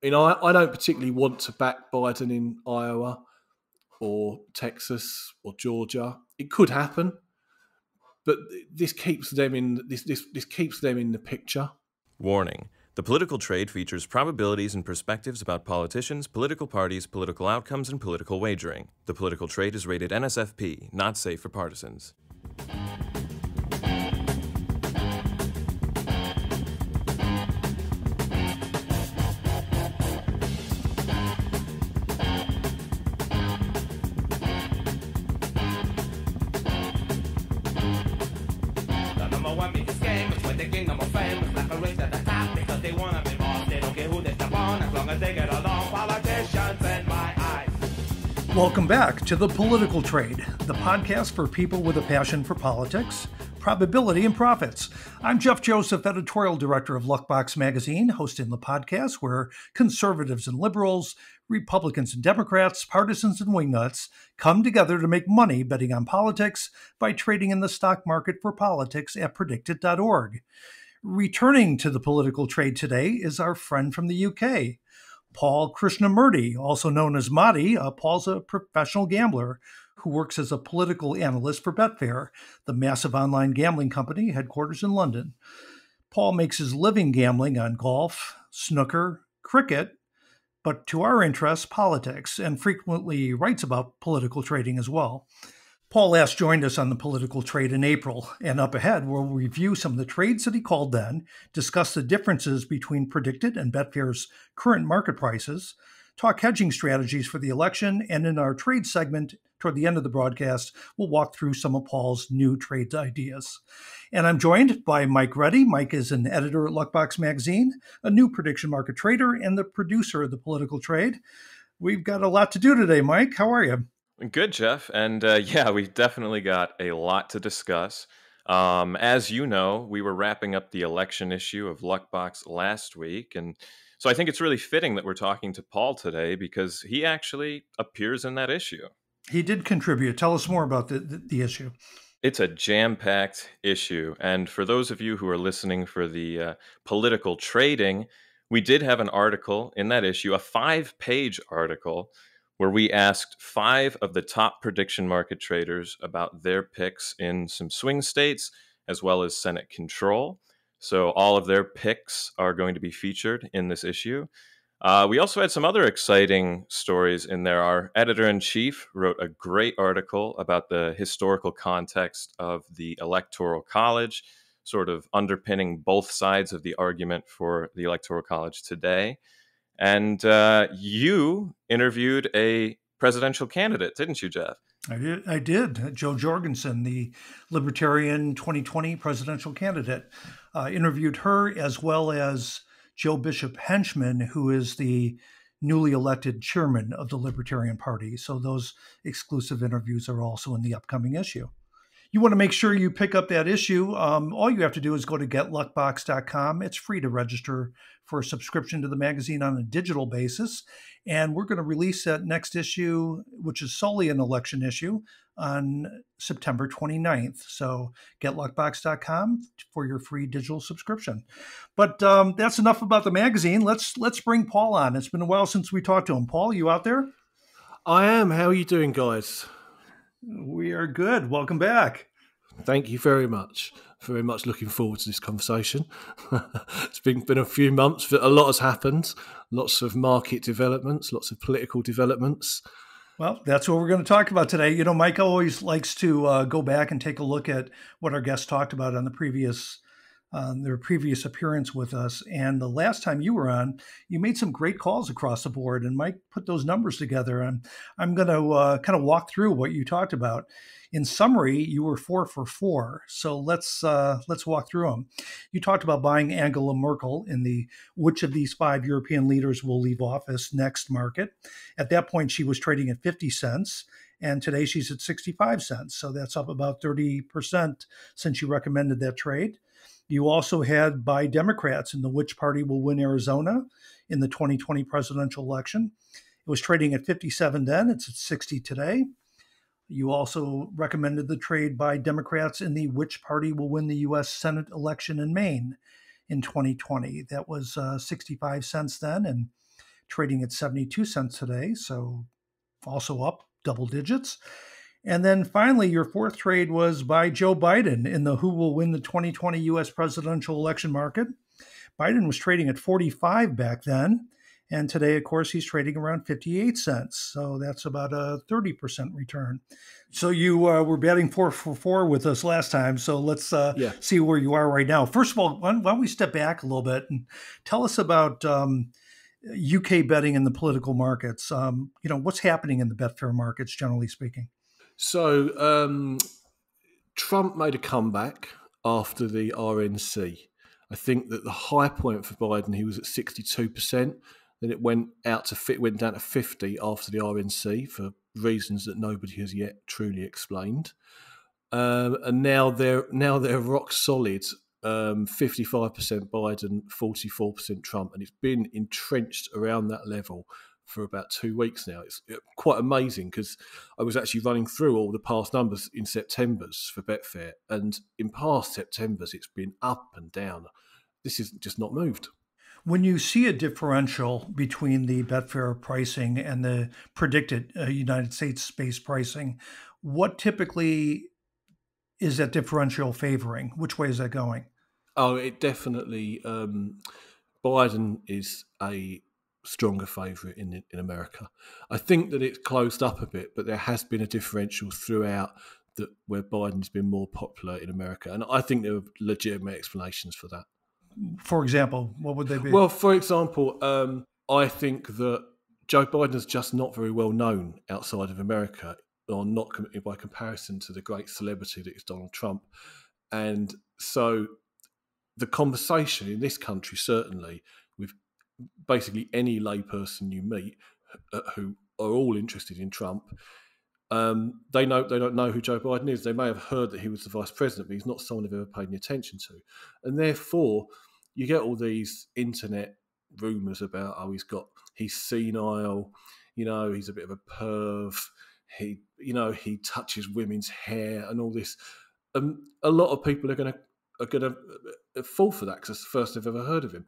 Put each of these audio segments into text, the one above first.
I don't particularly want to back Biden in Iowa or Texas or Georgia. It could happen, but this keeps them in this keeps them in the picture. Warning. The political trade features probabilities and perspectives about politicians, political parties, political outcomes, and political wagering. The political trade is rated NSFP, not safe for partisans. Welcome back to The Political Trade, the podcast for people with a passion for politics, probability, and profits. I'm Jeff Joseph, editorial director of Luckbox magazine, hosting the podcast where conservatives and liberals, Republicans and Democrats, partisans and wingnuts come together to make money betting on politics by trading in the stock market for politics at predictit.org. Returning to The Political Trade today is our friend from the UK, Paul Krishnamurty, also known as Madi. Paul's a professional gambler who works as a political analyst for Betfair, the massive online gambling company headquarters in London. Paul makes his living gambling on golf, snooker, cricket, but to our interests, politics, and frequently writes about political trading as well. Paul last joined us on The Political Trade in April, and up ahead, we'll review some of the trades that he called then, discuss the differences between Predictit and Betfair's current market prices, talk hedging strategies for the election, and in our trade segment, toward the end of the broadcast, we'll walk through some of Paul's new trade ideas. And I'm joined by Mike Reddy. Mike is an editor at Luckbox magazine, a new prediction market trader, and the producer of The Political Trade. We've got a lot to do today, Mike. How are you? Good, Jeff. And we've definitely got a lot to discuss. As you know, we were wrapping up the election issue of Luckbox last week. And so I think it's really fitting that we're talking to Paul today because he actually appears in that issue. He did contribute. Tell us more about the issue. It's a jam-packed issue. And for those of you who are listening for the political trading, we did have an article in that issue, a 5-page article, where we asked 5 of the top prediction market traders about their picks in some swing states, as well as Senate control. So all of their picks are going to be featured in this issue. We also had some other exciting stories in there. Our editor-in-chief wrote a great article about the historical context of the Electoral College, sort of underpinning both sides of the argument for the Electoral College today. And you interviewed a presidential candidate, didn't you, Jeff? I did. Jo Jorgensen, the Libertarian 2020 presidential candidate. Interviewed her as well as Joe Bishop Henchman, who is the newly elected chairman of the Libertarian Party. So those exclusive interviews are also in the upcoming issue. You want to make sure you pick up that issue. All you have to do is go to getluckbox.com. It's free to register for a subscription to the magazine on a digital basis. And we're going to release that next issue, which is solely an election issue, on September 29th. So getluckbox.com for your free digital subscription. But that's enough about the magazine. Let's bring Paul on. It's been a while since we talked to him. Paul, you out there? I am. How are you doing, guys? We are good. Welcome back. Thank you very much. Very much looking forward to this conversation. It's been a few months, but a lot has happened. Lots of market developments, lots of political developments. Well, that's what we're going to talk about today. You know, Mike always likes to go back and take a look at what our guests talked about on their previous appearance with us. And the last time you were on, you made some great calls across the board, and Mike put those numbers together. And I'm going to kind of walk through what you talked about. In summary, you were 4 for 4. So let's walk through them. You talked about buying Angela Merkel in the which of these 5 European leaders will leave office next market. At that point, she was trading at 50 cents. And today she's at 65 cents. So that's up about 30% since you recommended that trade. You also had buy Democrats in the which party will win Arizona in the 2020 presidential election. It was trading at 57 then. It's at 60 today. You also recommended the trade by Democrats in the which party will win the U.S. Senate election in Maine in 2020. That was 65 cents then. And trading at 72 cents today, so also up double digits. And then finally, your fourth trade was by Joe Biden in the who will win the 2020 U.S. presidential election market. Biden was trading at 45 back then. And today, of course, he's trading around 58 cents. So that's about a 30% return. So you were batting 4 for 4 with us last time. So let's see where you are right now. First of all, why don't we step back a little bit and tell us about UK betting in the political markets? What's happening in the Betfair markets, generally speaking? So Trump made a comeback after the RNC. I think that the high point for Biden, he was at 62%. Then it went down to 50 after the RNC for reasons that nobody has yet truly explained. And now they're rock solid, 55% Biden, 44% Trump, and it's been entrenched around that level for about 2 weeks now. It's quite amazing because I was actually running through all the past numbers in September's for Betfair, and in past September's it's been up and down. This is just not moved. When you see a differential between the Betfair pricing and the predicted United States-based pricing, what typically is that differential favoring? Which way is that going? Oh, it definitely, Biden is a stronger favourite in America. I think that it's closed up a bit, but there has been a differential throughout that where Biden's been more popular in America. And I think there are legitimate explanations for that. For example, what would they be? Well, for example, I think that Joe Biden is just not very well known outside of America, or not by comparison to the great celebrity that is Donald Trump. And so the conversation in this country, certainly, with basically any layperson you meet who are all interested in Trump, they don't know who Joe Biden is. They may have heard that he was the vice president, but he's not someone they've ever paid any attention to. And therefore, you get all these internet rumours about, he's senile, he's a bit of a perv, he touches women's hair and all this. A lot of people are going to fall for that because it's the first they've ever heard of him.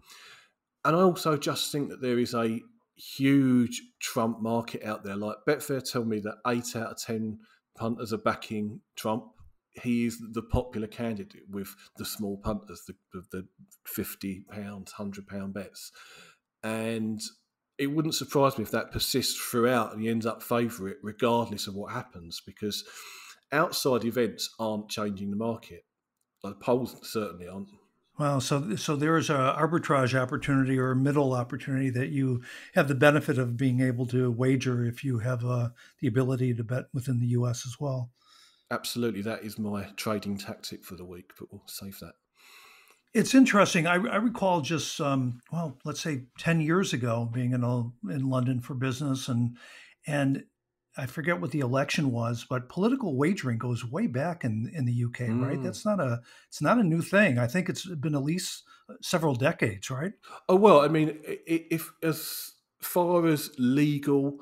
And I also just think that there is a huge Trump market out there. Like Betfair tell me that 8 out of 10 punters are backing Trump. He is the popular candidate with the small punters, the £50, £100 bets. And it wouldn't surprise me if that persists throughout and he ends up favourite regardless of what happens, because outside events aren't changing the market. Like the polls certainly aren't. Well, so there is an arbitrage opportunity or a middle opportunity that you have the benefit of being able to wager if you have the ability to bet within the U.S. as well. Absolutely. That is my trading tactic for the week, but we'll save that. It's interesting. I recall just, let's say 10 years ago being in London for business, and I forget what the election was, but political wagering goes way back in the UK, right? It's not a new thing. I think it's been at least several decades, right? Oh, well, I mean, if as far as legal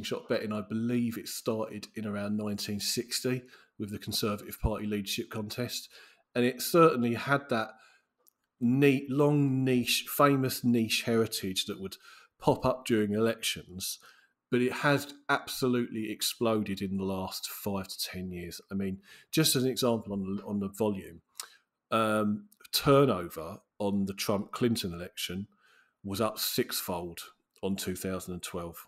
shop betting, I believe it started in around 1960 with the Conservative Party leadership contest. And it certainly had that famous niche heritage that would pop up during elections. But it has absolutely exploded in the last 5 to 10 years. I mean, just as an example on the volume, turnover on the Trump-Clinton election was up 6-fold on 2012.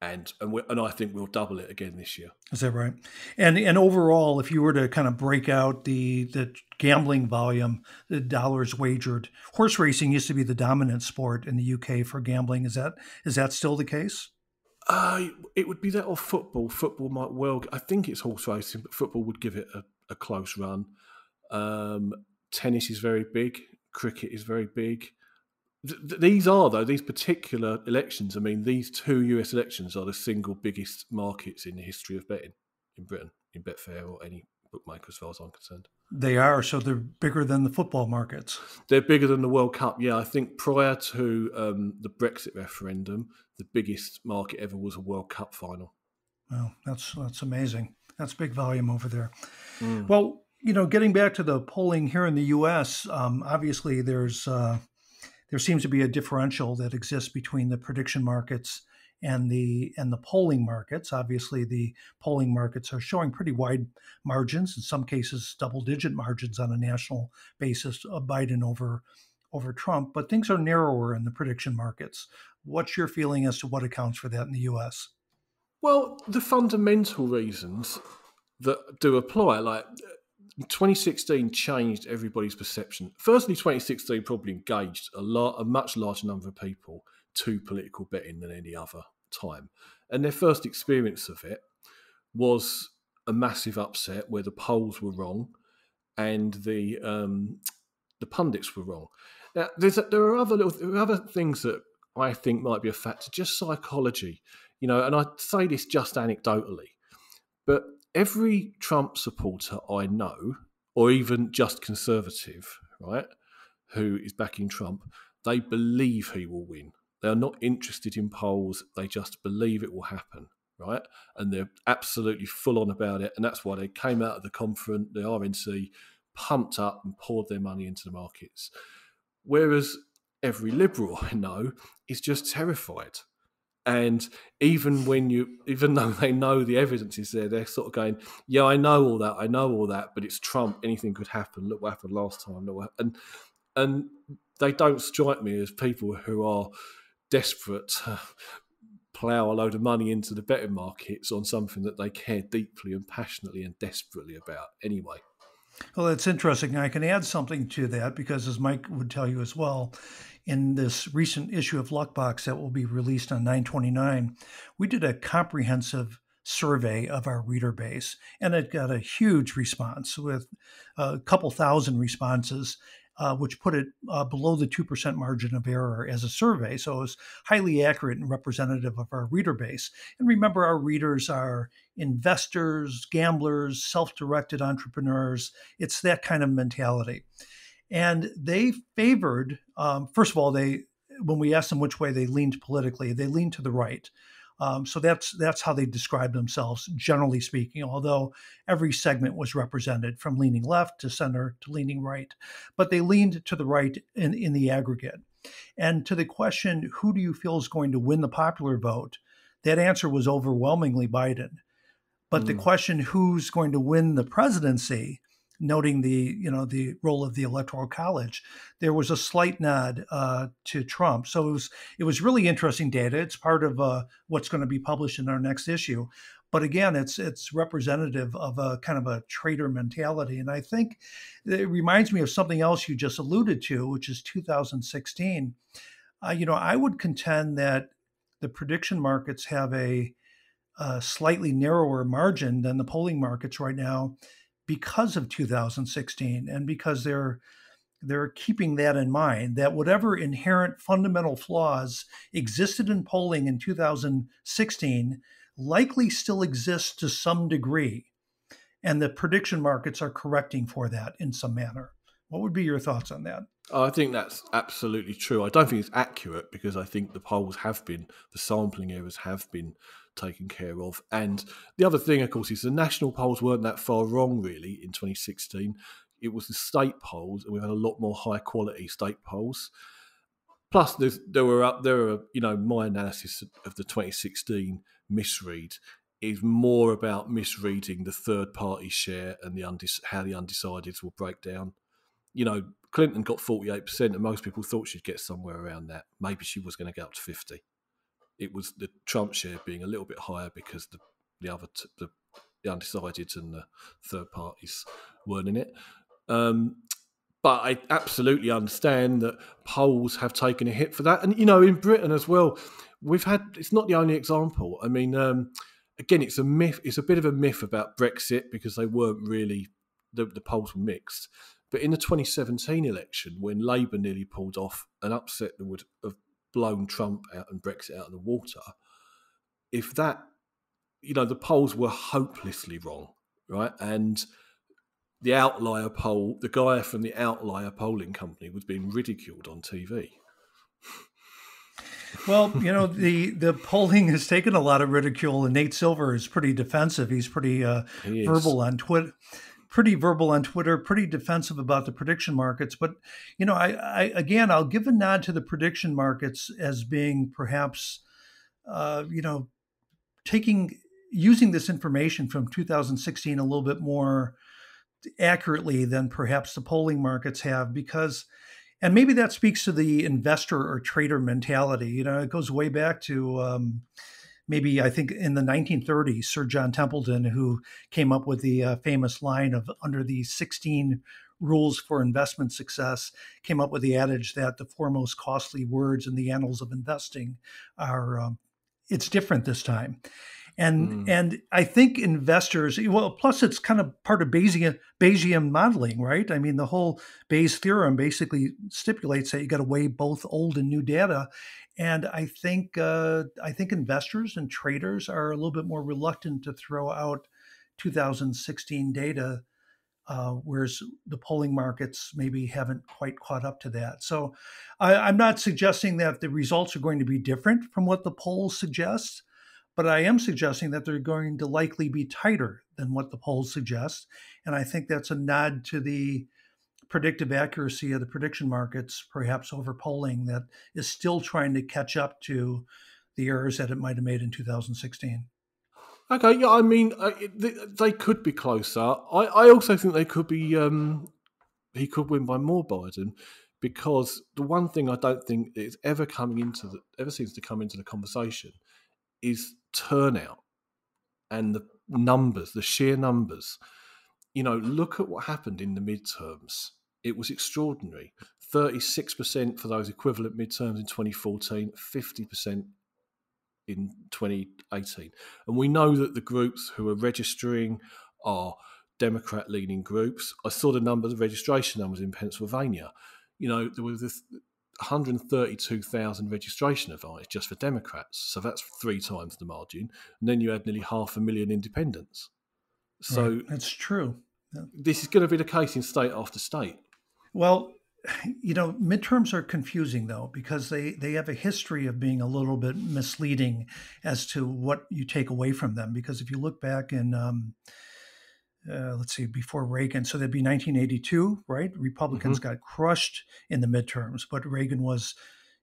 And I think we'll double it again this year. Is that right? And overall, if you were to kind of break out the gambling volume, the dollars wagered, horse racing used to be the dominant sport in the UK for gambling. Is that still the case? It would be that or football. Football might well. I think it's horse racing, but football would give it a close run. Tennis is very big. Cricket is very big. These particular elections. I mean, these 2 US elections are the single biggest markets in the history of betting in Britain, in Betfair or any bookmaker, as far as I'm concerned. They are, so they're bigger than the football markets. They're bigger than the World Cup. Yeah, I think prior to the Brexit referendum, the biggest market ever was a World Cup final. Well, that's amazing. That's big volume over there. Well, getting back to the polling here in the U.S., obviously there's there seems to be a differential that exists between the prediction markets and the polling markets. Obviously, the polling markets are showing pretty wide margins, in some cases double-digit margins on a national basis, Biden over Trump, but things are narrower in the prediction markets. What's your feeling as to what accounts for that in the U.S.? Well, the fundamental reasons that do apply, like 2016 changed everybody's perception. Firstly, 2016 probably engaged a much larger number of people to political betting than any other time. And their first experience of it was a massive upset where the polls were wrong and the pundits were wrong. Now, there are other things that I think might be a factor, just psychology, and I say this just anecdotally, but every Trump supporter I know, or even just conservative, right, who is backing Trump, they believe he will win. They are not interested in polls. They just believe it will happen, right? And they're absolutely full on about it. And that's why they came out of the conference, the RNC, pumped up and poured their money into the markets. Whereas every liberal I know is just terrified. And even though they know the evidence is there, they're sort of going, yeah, I know all that, but it's Trump. Anything could happen. Look what happened last time. And they don't strike me as people who are desperate to plough a load of money into the betting markets on something that they care deeply and passionately and desperately about anyway. Well, that's interesting. I can add something to that because, as Mike would tell you as well, in this recent issue of Luckbox that will be released on 9/29, we did a comprehensive survey of our reader base, and it got a huge response with a couple thousand responses, which put it below the 2% margin of error as a survey. So it was highly accurate and representative of our reader base. And remember, our readers are investors, gamblers, self-directed entrepreneurs. It's that kind of mentality. And they favored, first of all, when we asked them which way they leaned politically, they leaned to the right. So that's how they describe themselves, generally speaking, although every segment was represented from leaning left to center to leaning right. But they leaned to the right in the aggregate. And to the question, who do you feel is going to win the popular vote? That answer was overwhelmingly Biden. But the question, who's going to win the presidency, noting the role of the Electoral College, there was a slight nod to Trump. So it was really interesting data. It's part of what's going to be published in our next issue. But again, it's representative of a kind of a trader mentality. And I think it reminds me of something else you just alluded to, which is 2016. I would contend that the prediction markets have a slightly narrower margin than the polling markets right now, because of 2016 and because they're keeping that in mind, that whatever inherent fundamental flaws existed in polling in 2016 likely still exist to some degree. And the prediction markets are correcting for that in some manner. What would be your thoughts on that? I think that's absolutely true. I don't think it's accurate because I think the sampling errors have been taken care of. And the other thing, of course, is the national polls weren't that far wrong, really, in 2016. It was the state polls, and we've had a lot more high-quality state polls. Plus, there are my analysis of the 2016 misread is more about misreading the third-party share and how the undecideds will break down. Clinton got 48%, and most people thought she'd get somewhere around that. Maybe she was going to get up to 50. It was the Trump share being a little bit higher because the undecideds and the third parties weren't in it. But I absolutely understand that polls have taken a hit for that. And, in Britain as well, it's not the only example. I mean, again, it's a myth. It's a bit of a myth about Brexit because they weren't really, the polls were mixed. But in the 2017 election, when Labour nearly pulled off an upset that would have blown Trump out and Brexit out of the water, if that, the polls were hopelessly wrong, right? And the outlier poll, the guy from the outlier polling company was being ridiculed on TV. Well, the polling has taken a lot of ridicule, and Nate Silver is pretty defensive. He's pretty verbal on Twitter. pretty verbal on Twitter, pretty defensive about the prediction markets. But, again, I'll give a nod to the prediction markets as being perhaps, using this information from 2016 a little bit more accurately than perhaps the polling markets have, because, and maybe that speaks to the investor or trader mentality. It goes way back to maybe, I think, in the 1930s, Sir John Templeton, who came up with the famous line of under the 16 rules for investment success, came up with the adage that the four most costly words in the annals of investing are, it's different this time. And I think investors, well, plus it's kind of part of Bayesian modeling, right? I mean, the whole Bayes theorem basically stipulates that you got to weigh both old and new data. And I think investors and traders are a little bit more reluctant to throw out 2016 data, whereas the polling markets maybe haven't quite caught up to that. So I'm not suggesting that the results are going to be different from what the polls suggest, but I am suggesting that they're going to likely be tighter than what the polls suggest. And I think that's a nod to the predictive accuracy of the prediction markets, perhaps over polling that is still trying to catch up to the errors that it might have made in 2016. Okay, yeah, I mean, they could be closer. I also think they could be, he could win by more, Biden, because the one thing I don't think is ever seems to come into the conversation is turnout and the numbers, the sheer numbers. Look at what happened in the midterms. It was extraordinary. 36% for those equivalent midterms in 2014, 50% in 2018. And we know that the groups who are registering are Democrat-leaning groups. I saw the numbers, the registration numbers in Pennsylvania. There was this 132,000 registration advice just for Democrats. So that's 3 times the margin. And then you had nearly 500,000 independents. So right. That's true. Yeah. This is going to be the case in state after state. Well, midterms are confusing, though, because they have a history of being a little bit misleading as to what you take away from them. Because if you look back in, before Reagan, so that'd be 1982, right? Republicans got crushed in the midterms, but Reagan was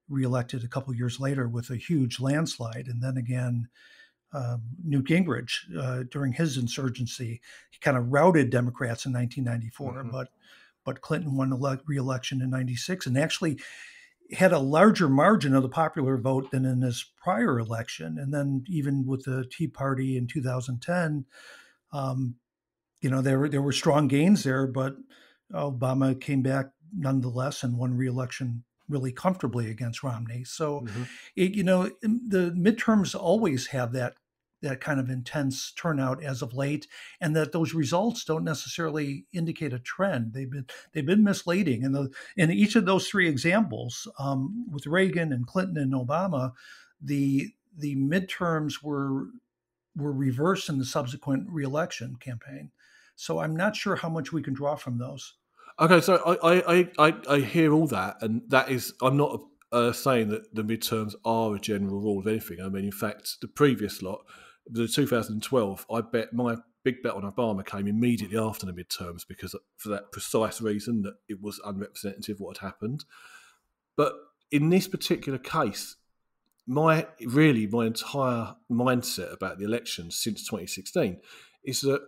reelected a couple of years later with a huge landslide. And then again, Newt Gingrich, during his insurgency, he kind of routed Democrats in 1994, but Clinton won the re-election in 96 and actually had a larger margin of the popular vote than in his prior election. And then even with the Tea Party in 2010, there were strong gains there, but Obama came back nonetheless and won re-election really comfortably against Romney. So, the midterms always have that kind of intense turnout as of late, and that those results don't necessarily indicate a trend. They've been misleading. And in each of those 3 examples, with Reagan and Clinton and Obama, the midterms were reversed in the subsequent re-election campaign. So I'm not sure how much we can draw from those. Okay, so I hear all that, and that is, I'm not saying that the midterms are a general rule of anything. I mean, in fact, the previous lot, the 2012, my big bet on Obama came immediately after the midterms because for that precise reason that it was unrepresentative of what had happened. But in this particular case, my entire mindset about the election since 2016 is that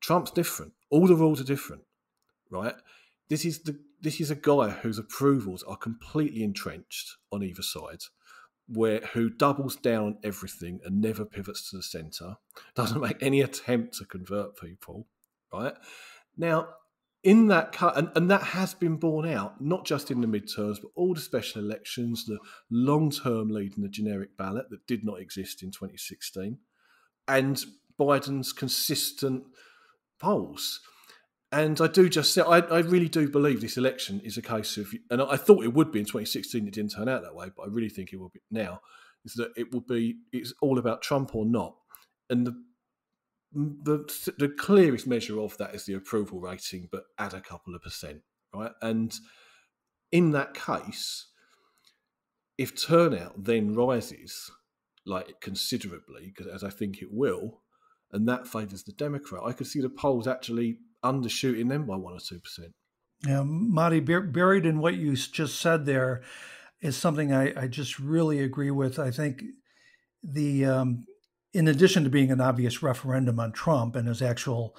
Trump's different. All the rules are different, right? This is a guy whose approvals are completely entrenched on either side, who doubles down on everything and never pivots to the centre, doesn't make any attempt to convert people, right? Now, in that cut, and that has been borne out, not just in the midterms, but all the special elections, the long-term lead in the generic ballot that did not exist in 2016, and Biden's consistent polls. And I really do believe this election is a case of, and I thought it would be in 2016, it didn't turn out that way, but I really think it will be now, is that it's all about Trump or not. And the clearest measure of that is the approval rating, but add a couple of %, right? And in that case, if turnout then rises, like considerably, because as I think it will, and that favours the Democrat, I could see the polls actually undershooting them by 1 or 2%. Yeah, Marty, buried in what you just said there is something I just really agree with. I think in addition to being an obvious referendum on Trump and his actual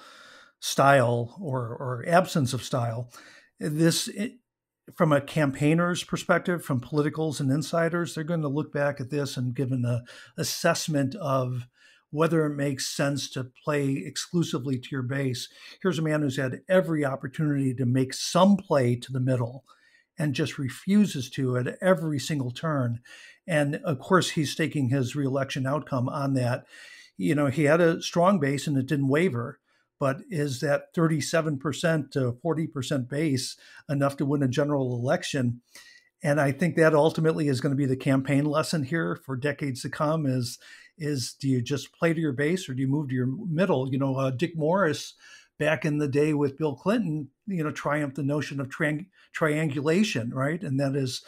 style or absence of style, from a campaigner's perspective, from politicals and insiders, they're going to look back at this and give an assessment of whether it makes sense to play exclusively to your base. Here's a man who's had every opportunity to make some play to the middle and just refuses to at every single turn. And of course, he's staking his reelection outcome on that. He had a strong base and it didn't waver, but is that 37% to 40% base enough to win a general election? And I think that ultimately is going to be the campaign lesson here for decades to come is do you just play to your base or do you move to your middle? Dick Morris back in the day with Bill Clinton, triumphed the notion of triangulation, right? And that is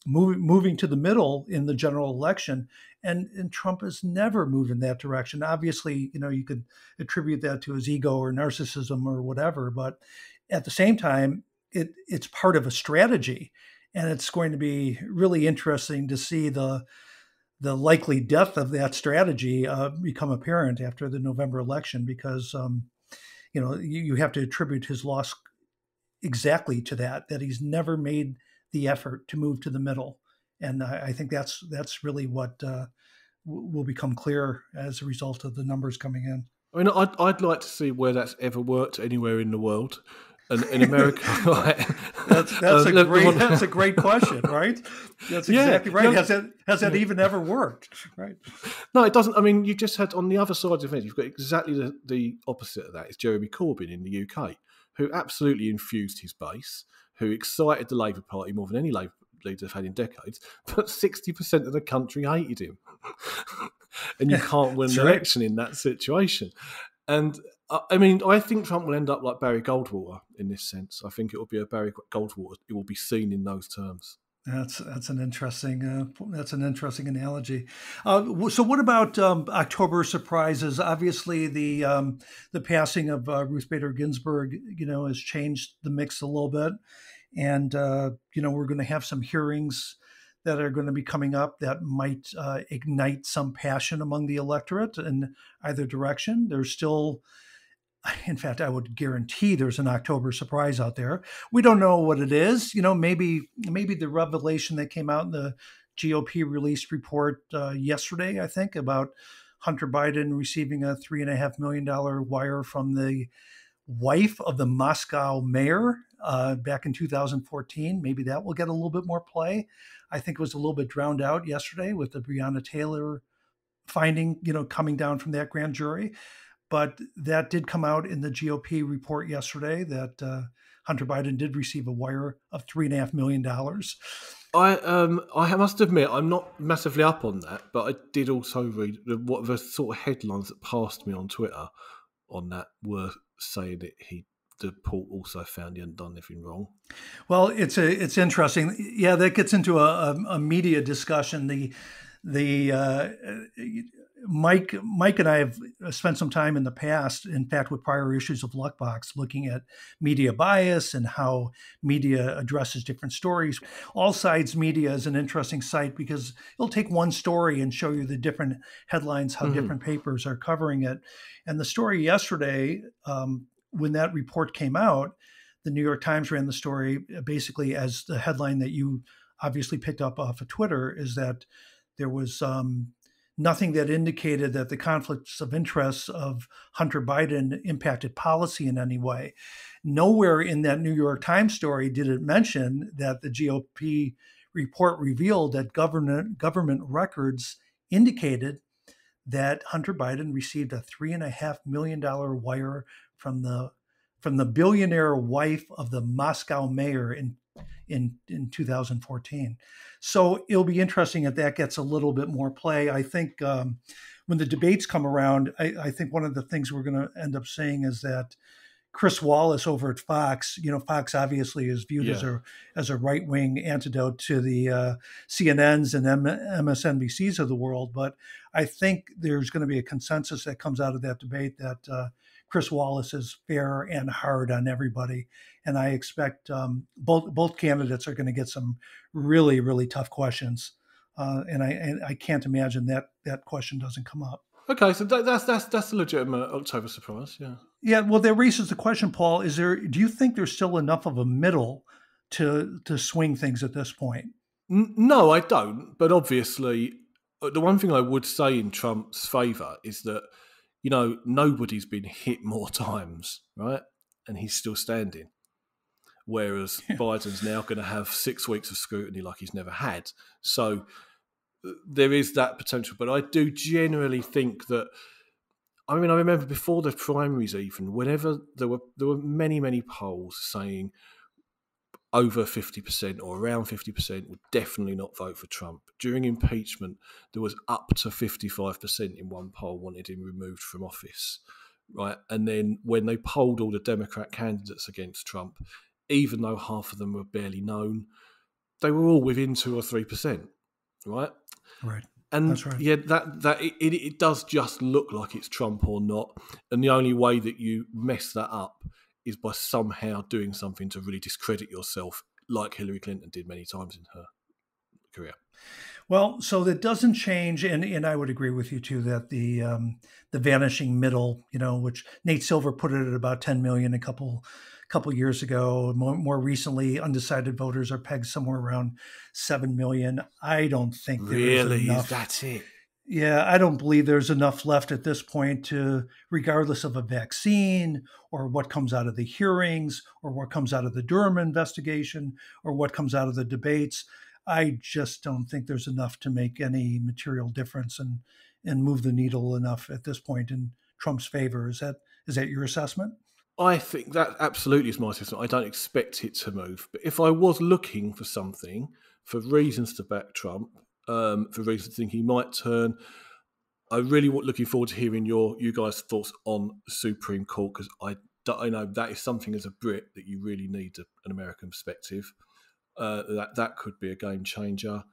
moving to the middle in the general election. And Trump has never moved in that direction. Obviously, you could attribute that to his ego or narcissism or whatever, but at the same time, it's part of a strategy. And it's going to be really interesting to see the likely death of that strategy become apparent after the November election, because you have to attribute his loss exactly to that he's never made the effort to move to the middle. And I think that's really what will become clear as a result of the numbers coming in. I mean, I'd like to see where that's ever worked anywhere in the world. And in America, right? That's a great question, right? That's exactly right. No, has that even ever worked, right? No, it doesn't. I mean, you just had on the other side of the fence, you've got exactly the opposite of that. It's Jeremy Corbyn in the UK, who absolutely infused his base, who excited the Labour Party more than any Labour leader they've had in decades, but 60% of the country hated him. And you can't win an election in that situation. And I mean, I think Trump will end up like Barry Goldwater in this sense. I think it will be a Barry Goldwater. It will be seen in those terms. That's an interesting analogy. So, what about October surprises? Obviously, the passing of Ruth Bader Ginsburg, has changed the mix a little bit, and we're going to have some hearings that are going to be coming up that might ignite some passion among the electorate in either direction. There's still, in fact, I would guarantee there's an October surprise out there. We don't know what it is. Maybe the revelation that came out in the GOP released report yesterday, I think, about Hunter Biden receiving a $3.5 million wire from the wife of the Moscow mayor back in 2014. Maybe that will get a little bit more play. I think it was a little bit drowned out yesterday with the Breonna Taylor finding, coming down from that grand jury. But that did come out in the GOP report yesterday that Hunter Biden did receive a wire of $3.5 million. I must admit, I'm not massively up on that, but I did also read what the sort of headlines that passed me on Twitter on that were saying that the port also found he hadn't done anything wrong. Well, it's interesting. Yeah, that gets into a media discussion. Mike and I have spent some time in the past, in fact, with prior issues of Luckbox, looking at media bias and how media addresses different stories. All Sides Media is an interesting site because it'll take one story and show you the different headlines, how different papers are covering it. And the story yesterday, when that report came out, the New York Times ran the story basically as the headline that you obviously picked up off of Twitter, is that there was nothing that indicated that the conflicts of interest of Hunter Biden impacted policy in any way. Nowhere in that New York Times story did it mention that the GOP report revealed that government records indicated that Hunter Biden received a $3.5 million wire from the billionaire wife of the Moscow mayor in 2014. So it'll be interesting if that gets a little bit more play. I think when the debates come around, I think one of the things we're going to end up saying is that Chris Wallace over at Fox, Fox obviously is viewed as a right wing antidote to the CNNs and MSNBCs of the world. But I think there's going to be a consensus that comes out of that debate that Chris Wallace is fair and hard on everybody. And I expect both candidates are going to get some really, really tough questions. And I can't imagine that question doesn't come up. Okay, so that's a legitimate October surprise, yeah. Yeah, well, that raises the question, Paul. Do you think there's still enough of a middle to swing things at this point? No, I don't. But obviously, the one thing I would say in Trump's favour is that, nobody's been hit more times, right? And he's still standing. Whereas Biden's now going to have 6 weeks of scrutiny like he's never had. So there is that potential. But I do generally think that, I remember before the primaries even, whenever there were many, many polls saying over 50% or around 50% would definitely not vote for Trump. During impeachment, there was up to 55% in one poll wanted him removed from office, right? And then when they polled all the Democrat candidates against Trump, even though half of them were barely known, they were all within 2 or 3%, right? Right. And that's right. Yeah, it does just look like it's Trump or not. And the only way that you mess that up is by somehow doing something to really discredit yourself, like Hillary Clinton did many times in her career. Well, so that doesn't change, and I would agree with you too that the vanishing middle, which Nate Silver put it at about 10 million a couple years ago. More recently, undecided voters are pegged somewhere around 7 million. I don't think there is enough. That's it. Yeah, I don't believe there's enough left at this point to, regardless of a vaccine or what comes out of the hearings or what comes out of the Durham investigation or what comes out of the debates. I just don't think there's enough to make any material difference and move the needle enough at this point in Trump's favor. Is that your assessment? I think that absolutely is my assessment. I don't expect it to move. But if I was looking for something, for reasons to back Trump, for reasons to think he might turn, I really looking forward to hearing you guys' thoughts on the Supreme Court, because I know that is something as a Brit that you really need an American perspective. That could be a game changer.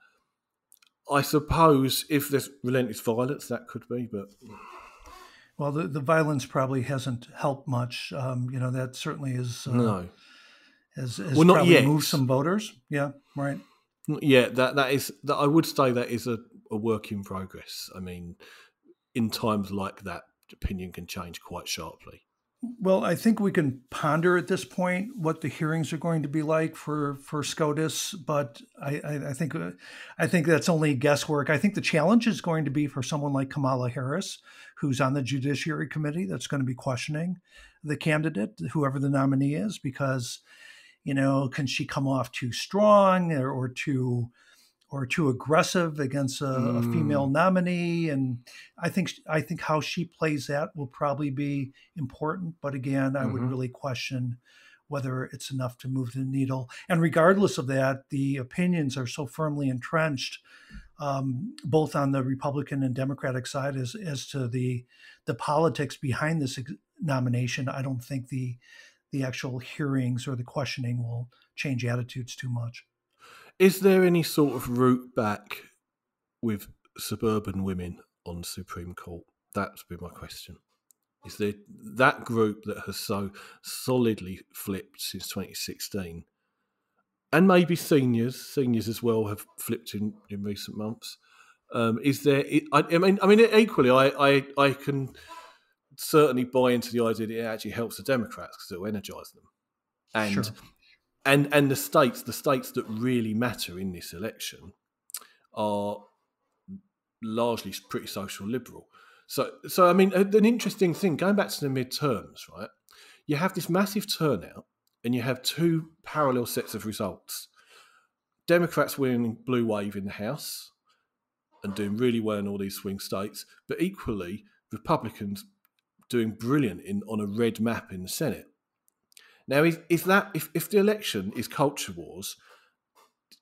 I suppose if there's relentless violence, that could be, but... Well, the violence probably hasn't helped much. That certainly is... no. Has well, not probably yet. moved some voters. Yeah, right. Yeah, that is... I would say that is a work in progress. I mean, in times like that, opinion can change quite sharply. Well, I think we can ponder at this point what the hearings are going to be like for SCOTUS, but I think that's only guesswork. I think the challenge is going to be for someone like Kamala Harris, who's on the Judiciary Committee, that's going to be questioning the candidate, whoever the nominee is, because, can she come off too strong or too aggressive against a female nominee? And I think how she plays that will probably be important. But again, I would really question whether it's enough to move the needle. And regardless of that, the opinions are so firmly entrenched, both on the Republican and Democratic side as to the politics behind this nomination. I don't think the actual hearings or the questioning will change attitudes too much. Is there any sort of route back with suburban women on the Supreme Court? That's been my question. Is there that group that has so solidly flipped since 2016, and maybe seniors as well have flipped in recent months? Is there? I mean, equally, I can certainly buy into the idea that it actually helps the Democrats because it will energise them, and. Sure. And the states that really matter in this election are largely pretty social liberal. So I mean, an interesting thing, going back to the midterms, right? You have this massive turnout and you have two parallel sets of results. Democrats winning blue wave in the House and doing really well in all these swing states, but equally Republicans doing brilliant on a red map in the Senate. Now, if the election is culture wars,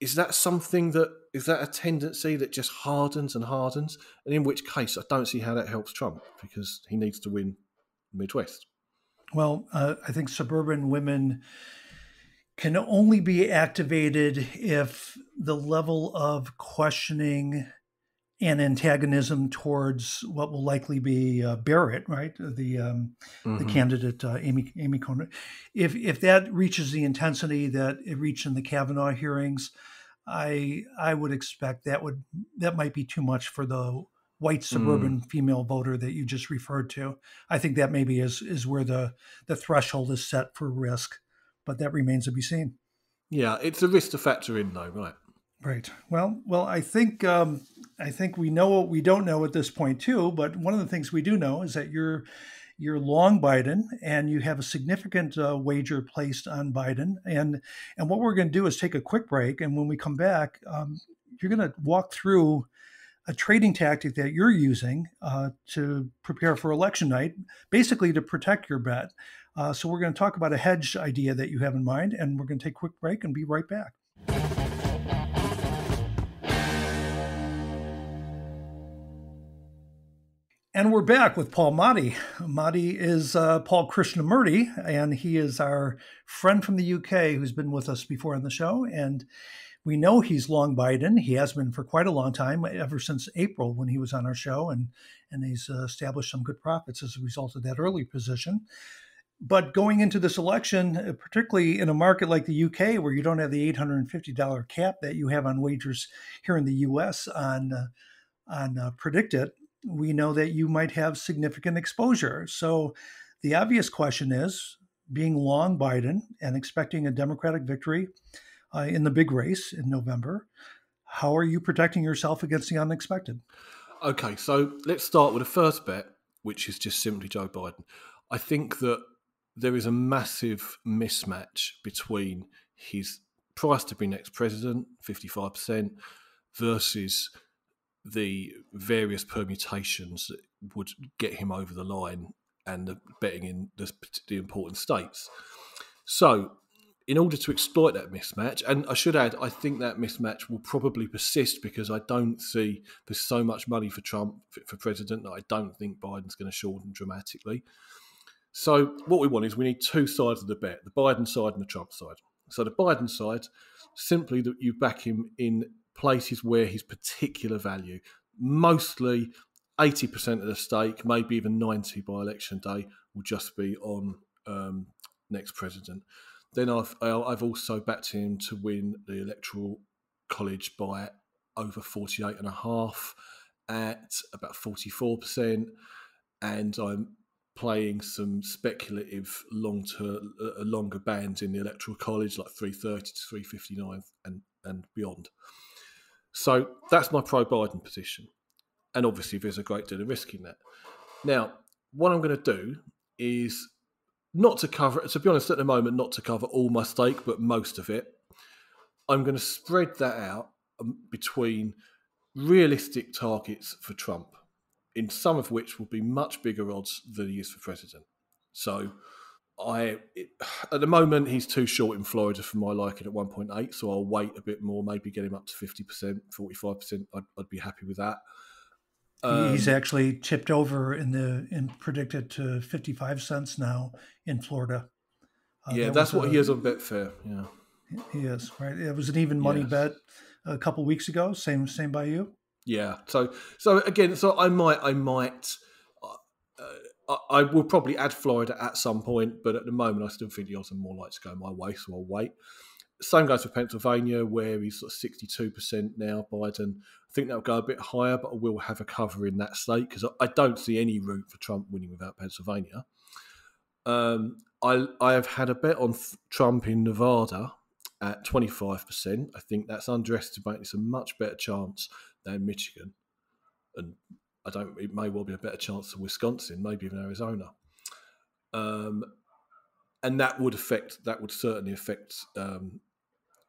is that a tendency that just hardens and hardens? And in which case, I don't see how that helps Trump, because he needs to win the Midwest. Well, I think suburban women can only be activated if the level of questioning and antagonism towards what will likely be Barrett, right, the candidate Amy Coney, if that reaches the intensity that it reached in the Kavanaugh hearings, I would expect that might be too much for the white suburban female voter that you just referred to. I think that maybe is where the threshold is set for risk, but that remains to be seen. Yeah, it's a risk to factor in, though, right? Right. Well. I think we know what we don't know at this point too. But one of the things we do know is that you're long Biden, and you have a significant wager placed on Biden. And what we're going to do is take a quick break, and when we come back, you're going to walk through a trading tactic that you're using to prepare for election night, basically to protect your bet. So we're going to talk about a hedge idea that you have in mind, and we're going to take a quick break and be right back. And we're back with Paul Motti. Motti is Paul Krishnamurty, and he is our friend from the UK who's been with us before on the show. And we know he's long Biden. He has been for quite a long time, ever since April when he was on our show, and he's established some good profits as a result of that early position. But going into this election, particularly in a market like the UK, where you don't have the $850 cap that you have on wagers here in the US on Predict It, we know that you might have significant exposure. So the obvious question is, being long Biden and expecting a Democratic victory in the big race in November, how are you protecting yourself against the unexpected? Okay, so let's start with the first bet, which is just simply Joe Biden. I think that there is a massive mismatch between his price to be next president, 55%, versus the various permutations that would get him over the line and the betting in the important states. So in order to exploit that mismatch, and I should add, I think that mismatch will probably persist because I don't see there's so much money for Trump for president that I don't think Biden's going to shorten dramatically. So what we want is we need two sides of the bet, the Biden side and the Trump side. So the Biden side, simply that you back him in places where his particular value, mostly 80% of the stake, maybe even 90% by election day, will just be on next president. Then I've also backed him to win the Electoral College by over 48.5% at about 44%, and I'm playing some speculative longer bands in the Electoral College, like 330 to 359 and beyond. So that's my pro-Biden position. And obviously there's a great deal of risk in that. Now, what I'm going to do is not to cover, to be honest at the moment, not to cover all my stake, but most of it. I'm going to spread that out between realistic targets for Trump, in some of which will be much bigger odds than he is for president. So at the moment, he's too short in Florida for my liking at 1.8, so I'll wait a bit more, maybe get him up to 50%, 45%. I'd be happy with that. He's actually tipped over and predicted to 55 cents now in Florida. That's what he is on Betfair. Yeah, he is, right. It was an even money bet a couple of weeks ago. Same by you. Yeah. So again, I will probably add Florida at some point, but at the moment, I still think the odds are more likely to go my way, so I'll wait. Same goes for Pennsylvania, where he's sort of 62% now, Biden. I think that'll go a bit higher, but I will have a cover in that state because I don't see any route for Trump winning without Pennsylvania. I have had a bet on Trump in Nevada at 25%. I think that's underestimating. It's a much better chance than Michigan. And it may well be a better chance than Wisconsin, maybe even Arizona. And that would certainly affect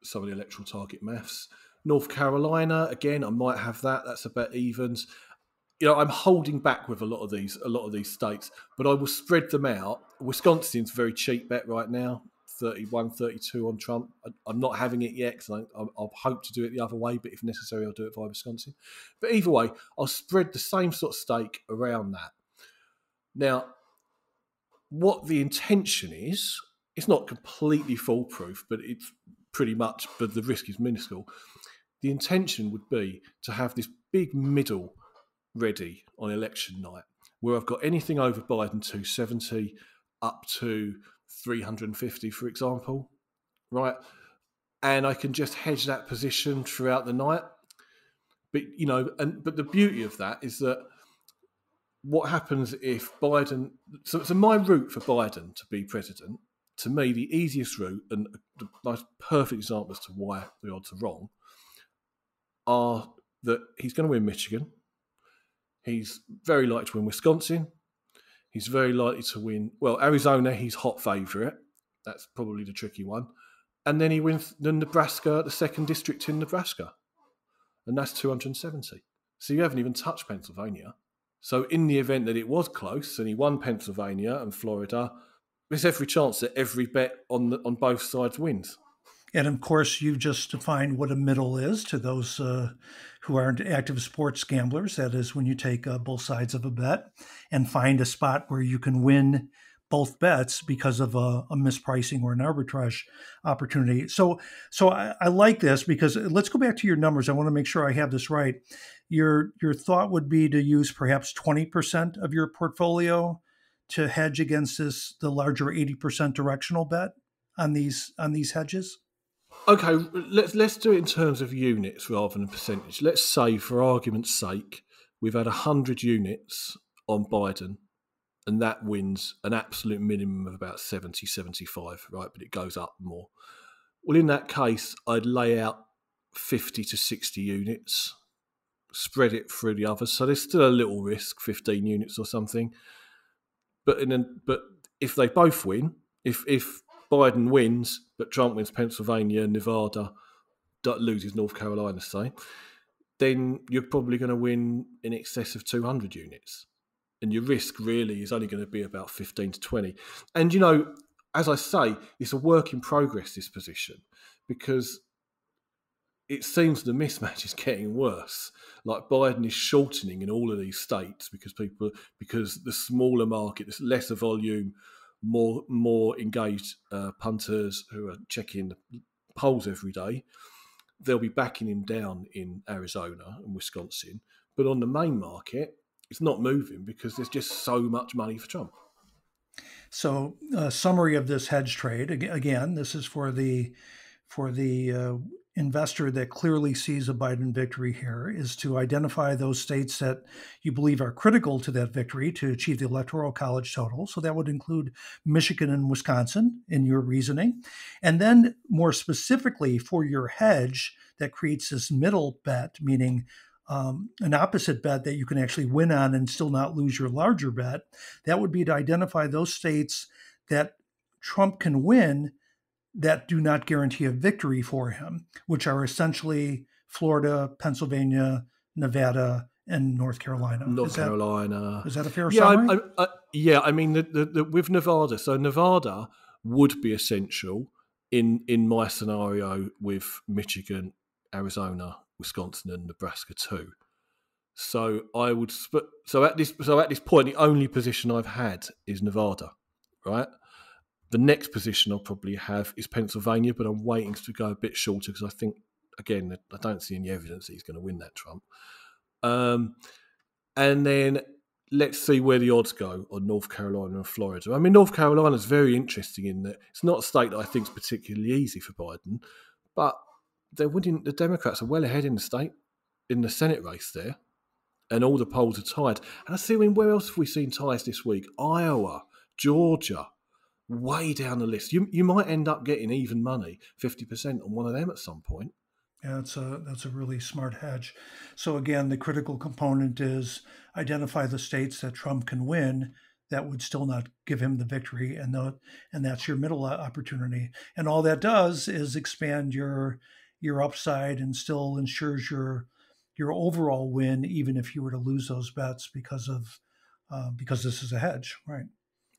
some of the electoral target maths. North Carolina, again, I might have that. That's about evens. I'm holding back with a lot of these states, but I will spread them out. Wisconsin's a very cheap bet right now, 31, 32 on Trump. I'm not having it yet because I'll hope to do it the other way, but if necessary, I'll do it via Wisconsin. But either way, I'll spread the same sort of stake around that. Now, what the intention is, it's not completely foolproof, but it's pretty much, but the risk is minuscule. The intention would be to have this big middle ready on election night, where I've got anything over Biden 270 up to 350, for example, right? And I can just hedge that position throughout the night. But but the beauty of that is that what happens if Biden? So my route for Biden to be president, to me, the easiest route and the most perfect example as to why the odds are wrong are that he's going to win Michigan. He's very likely to win Wisconsin. He's very likely to win, Arizona, he's hot favourite. That's probably the tricky one. And then he wins the Nebraska, the 2nd district in Nebraska. And that's 270. So you haven't even touched Pennsylvania. So in the event that it was close and he won Pennsylvania and Florida, there's every chance that every bet on both sides wins. And of course, you just defined what a middle is to those who aren't active sports gamblers. That is when you take both sides of a bet and find a spot where you can win both bets because of a mispricing or an arbitrage opportunity. So I like this because let's go back to your numbers. I want to make sure I have this right. Your thought would be to use perhaps 20% of your portfolio to hedge against the larger 80% directional bet on these hedges. Okay, let's do it in terms of units rather than percentage. Let's say, for argument's sake, we've had 100 units on Biden, and that wins an absolute minimum of about 70, 75, right? But it goes up more. Well, in that case, I'd lay out 50 to 60 units, spread it through the others. So there's still a little risk, 15 units or something. But if they both win, if Biden wins, but Trump wins Pennsylvania, Nevada, loses North Carolina, say, then you're probably going to win in excess of 200 units. And your risk really is only going to be about 15 to 20. And, as I say, it's a work in progress, this position, because it seems the mismatch is getting worse. Like Biden is shortening in all of these states because the smaller market, there's lesser volume, more engaged punters who are checking the polls every day. They'll be backing him down in Arizona and Wisconsin. But on the main market, it's not moving because there's just so much money for Trump. So summary of this hedge trade, again, this is for the investor that clearly sees a Biden victory here, is to identify those states that you believe are critical to that victory to achieve the Electoral College total. So that would include Michigan and Wisconsin in your reasoning. And then more specifically for your hedge that creates this middle bet, meaning an opposite bet that you can actually win on and still not lose your larger bet, that would be to identify those states that Trump can win that do not guarantee a victory for him, which are essentially Florida, Pennsylvania, Nevada, and North Carolina. Is that a fair summary? I mean, with Nevada, so Nevada would be essential in my scenario with Michigan, Arizona, Wisconsin, and Nebraska too. So I would at this point, the only position I've had is Nevada, right? The next position I'll probably have is Pennsylvania, but I'm waiting to go a bit shorter because I think, again, I don't see any evidence that he's going to win that, Trump. And then let's see where the odds go on North Carolina and Florida. I mean, North Carolina is very interesting in that it's not a state that I think is particularly easy for Biden, but they're winning. The Democrats are well ahead in the state, in the Senate race there, and all the polls are tied. And I see, where else have we seen ties this week? Iowa, Georgia. Way down the list. You might end up getting even money, 50% on one of them at some point. Yeah, that's a really smart hedge. So again, the critical component is identify the states that Trump can win that would still not give him the victory, and that's your middle opportunity. And all that does is expand your upside and still ensures your overall win, even if you were to lose those bets because this is a hedge, right?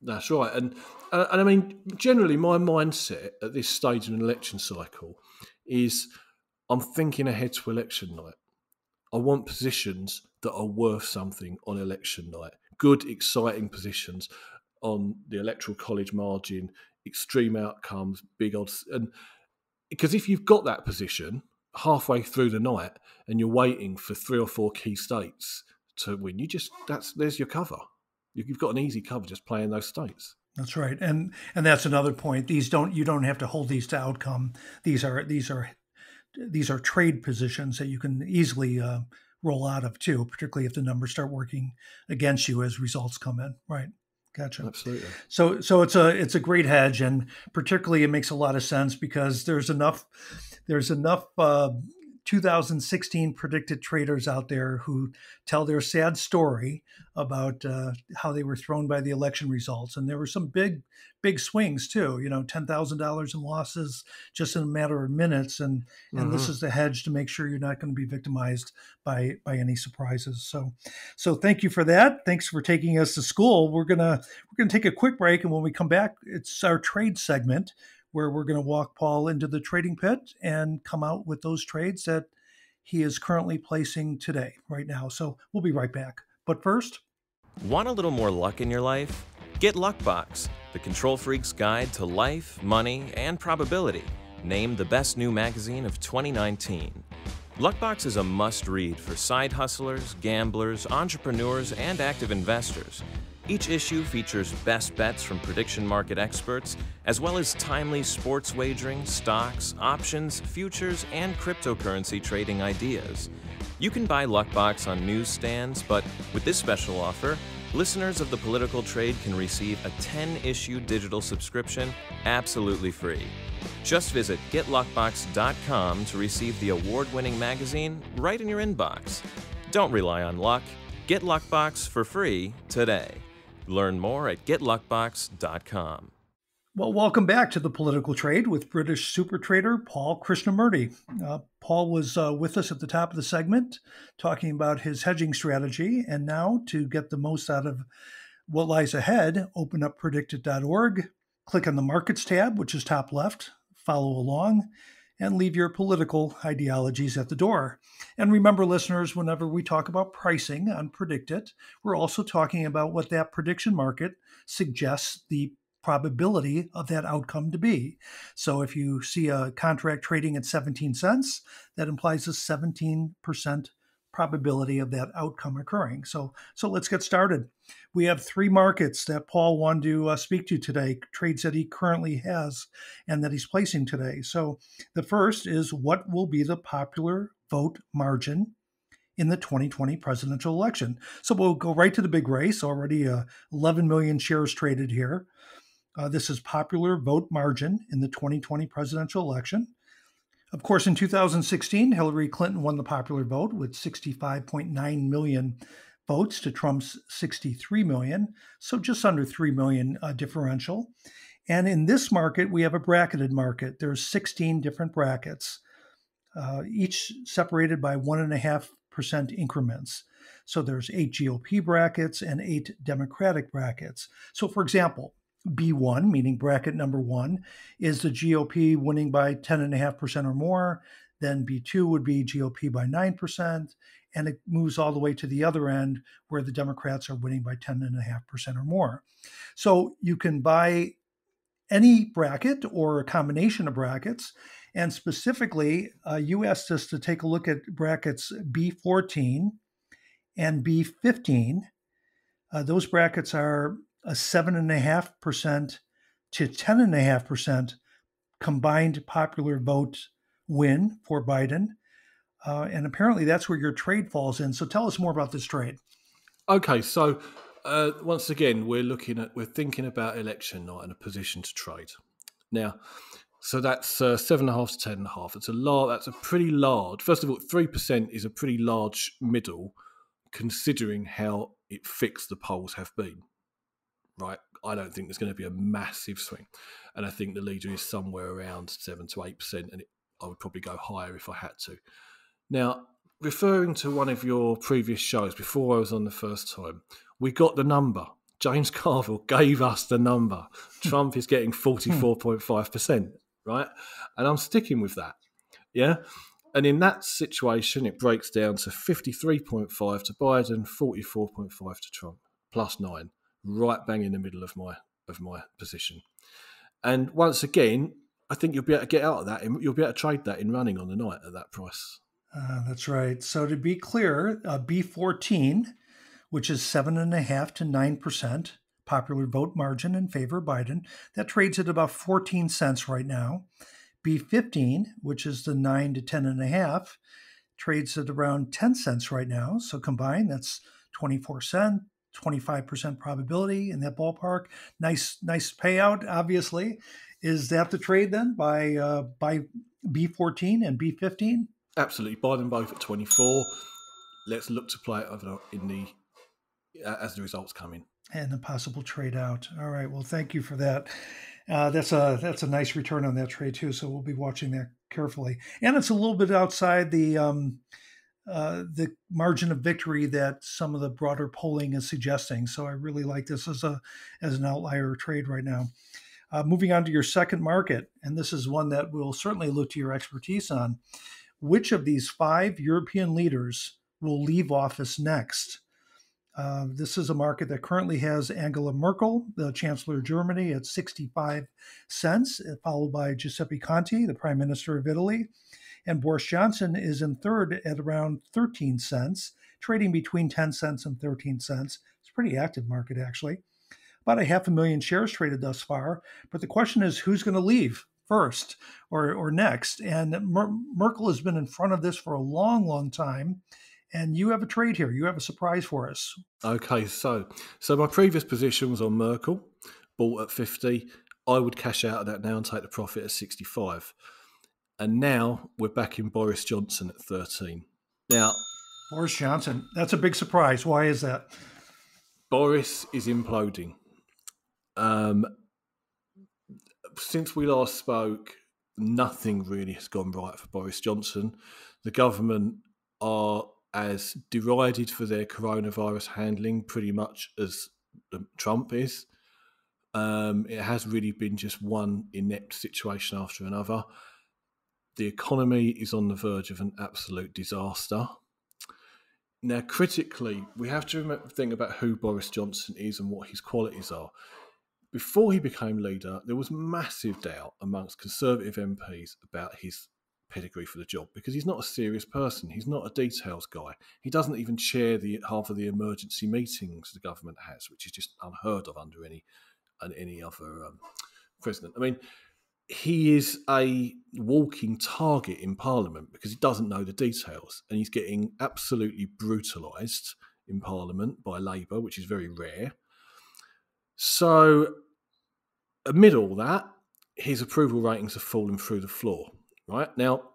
That's right. And I mean, generally, my mindset at this stage in an election cycle is I'm thinking ahead to election night. I want positions that are worth something on election night. Good, exciting positions. on the electoral college margin, extreme outcomes, big odds. And because if you've got that position halfway through the night and you're waiting for 3 or 4 key states to win, there's your cover. You've got an easy cover just playing those states. That's right, and that's another point. You don't have to hold these to outcome. These are trade positions that you can easily roll out of too, particularly if the numbers start working against you as results come in. Right, gotcha. Absolutely. So it's a great hedge, and particularly it makes a lot of sense because there's enough 2016 predicted traders out there who tell their sad story about how they were thrown by the election results. And there were some big swings too, $10,000 in losses just in a matter of minutes. And this is the hedge to make sure you're not going to be victimized by any surprises. So thank you for that. Thanks for taking us to school. We're going to take a quick break. And when we come back, it's our trade segment, where we're going to walk Paul into the trading pit and come out with those trades that he is currently placing today, right now. So we'll be right back. But first, want a little more luck in your life? Get Luckbox, the control freak's guide to life, money, and probability, named the best new magazine of 2019. Luckbox is a must-read for side hustlers, gamblers, entrepreneurs, and active investors. Each issue features best bets from prediction market experts, as well as timely sports wagering, stocks, options, futures, and cryptocurrency trading ideas. You can buy Luckbox on newsstands, but with this special offer, listeners of The Political Trade can receive a 10-issue digital subscription absolutely free. Just visit getluckbox.com to receive the award-winning magazine right in your inbox. Don't rely on luck. Get Luckbox for free today. Learn more at getluckbox.com. Well, welcome back to The Political Trade with British super trader Paul Krishnamurty. Paul was with us at the top of the segment talking about his hedging strategy. And now, to get the most out of what lies ahead, open up predicted.org, click on the Markets tab, which is top left, follow along, and leave your political ideologies at the door. And remember, listeners, whenever we talk about pricing on Predicted, we're also talking about what that prediction market suggests the probability of that outcome to be. So if you see a contract trading at 17 cents, that implies a 17% probability of that outcome occurring. So let's get started. We have 3 markets that Paul wanted to speak to today, trades that he currently has and that he's placing today. So the first is, what will be the popular vote margin in the 2020 presidential election? So we'll go right to the big race. Already 11 million shares traded here. This is popular vote margin in the 2020 presidential election. Of course, in 2016, Hillary Clinton won the popular vote with 65.9 million votes to Trump's 63 million, so just under 3 million differential. And in this market, we have a bracketed market. There's 16 different brackets, each separated by 1.5% increments. So there's 8 GOP brackets and 8 Democratic brackets. So for example, B1, meaning bracket number 1, is the GOP winning by 10.5% or more. Then B2 would be GOP by 9%. And it moves all the way to the other end where the Democrats are winning by 10.5% or more. So you can buy any bracket or a combination of brackets. And specifically, you asked us to take a look at brackets B14 and B15. Those brackets are a 7.5% to 10.5% combined popular vote win for Biden. And apparently that's where your trade falls in. So tell us more about this trade. Okay, so once again, we're thinking about election night and a position to trade. Now, so that's 7.5 to 10.5. That's a pretty large. First of all, 3% is a pretty large middle, considering how fixed the polls have been. Right, I don't think there's going to be a massive swing, and I think the leader is somewhere around 7 to 8%, and I would probably go higher if I had to. Now, referring to one of your previous shows before I was on the first time, we got the number. James Carville gave us the number. Trump is getting 44.5%, right? And I'm sticking with that, yeah? And in that situation, it breaks down to 53.5 to Biden, 44.5 to Trump, plus 9. right bang in the middle of my position. And once again, I think you'll be able to get out of that. You'll be able to trade that in running on the night at that price. That's right. So to be clear, B14, which is 7.5% to 9% popular vote margin in favor of Biden, that trades at about 14 cents right now. B15, which is the 9 to 10.5, trades at around 10 cents right now. So combined, that's 24 cents, 25% probability in that ballpark. Nice payout, obviously. Is that the trade then by B14 and B15? Absolutely. Buy them both at 24. Let's look to play it over as the results come in. And a possible trade out. All right. Well, thank you for that. That's a nice return on that trade too. So we'll be watching that carefully. And it's a little bit outside the margin of victory that some of the broader polling is suggesting. So I really like this as an outlier trade right now. Moving on to your second market, and this is one that we'll certainly look to your expertise on. Which of these 5 European leaders will leave office next? This is a market that currently has Angela Merkel, the Chancellor of Germany, at 65 cents, followed by Giuseppe Conte, the Prime Minister of Italy. And Boris Johnson is in third at around 13 cents, trading between 10 cents and 13 cents. It's a pretty active market, actually. About 500,000 shares traded thus far. But the question is, who's going to leave first or next? And Merkel has been in front of this for a long, long time. And you have a trade here. You have a surprise for us. Okay, so my previous position was on Merkel, bought at 50. I would cash out of that now and take the profit at 65. And now we're back in Boris Johnson at 13. Now, Boris Johnson, that's a big surprise. Why is that? Boris is imploding. Since we last spoke, nothing really has gone right for Boris Johnson. The government are as derided for their coronavirus handling pretty much as Trump is. It has really been just one inept situation after another. The economy is on the verge of an absolute disaster. Now, critically, we have to think about who Boris Johnson is and what his qualities are. Before he became leader, there was massive doubt amongst Conservative MPs about his pedigree for the job because he's not a serious person. He's not a details guy. He doesn't even chair half of the emergency meetings the government has, which is just unheard of under any other president. I mean, he is a walking target in Parliament because he doesn't know the details, and he's getting absolutely brutalised in Parliament by Labour, which is very rare. So, amid all that, his approval ratings have fallen through the floor. Right now,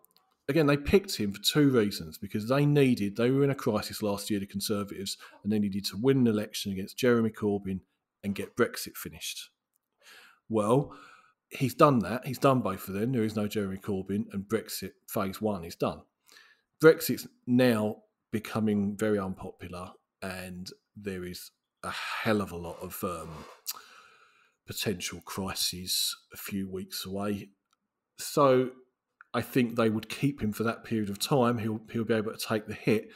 again, they picked him for 2 reasons, because they were in a crisis last year, the Conservatives, and they needed to win an election against Jeremy Corbyn and get Brexit finished. Well, he's done that. He's done both of them. There is no Jeremy Corbyn, and Brexit phase 1 is done. Brexit's now becoming very unpopular, and there is a hell of a lot of potential crises a few weeks away. So I think they would keep him for that period of time. He'll be able to take the hit.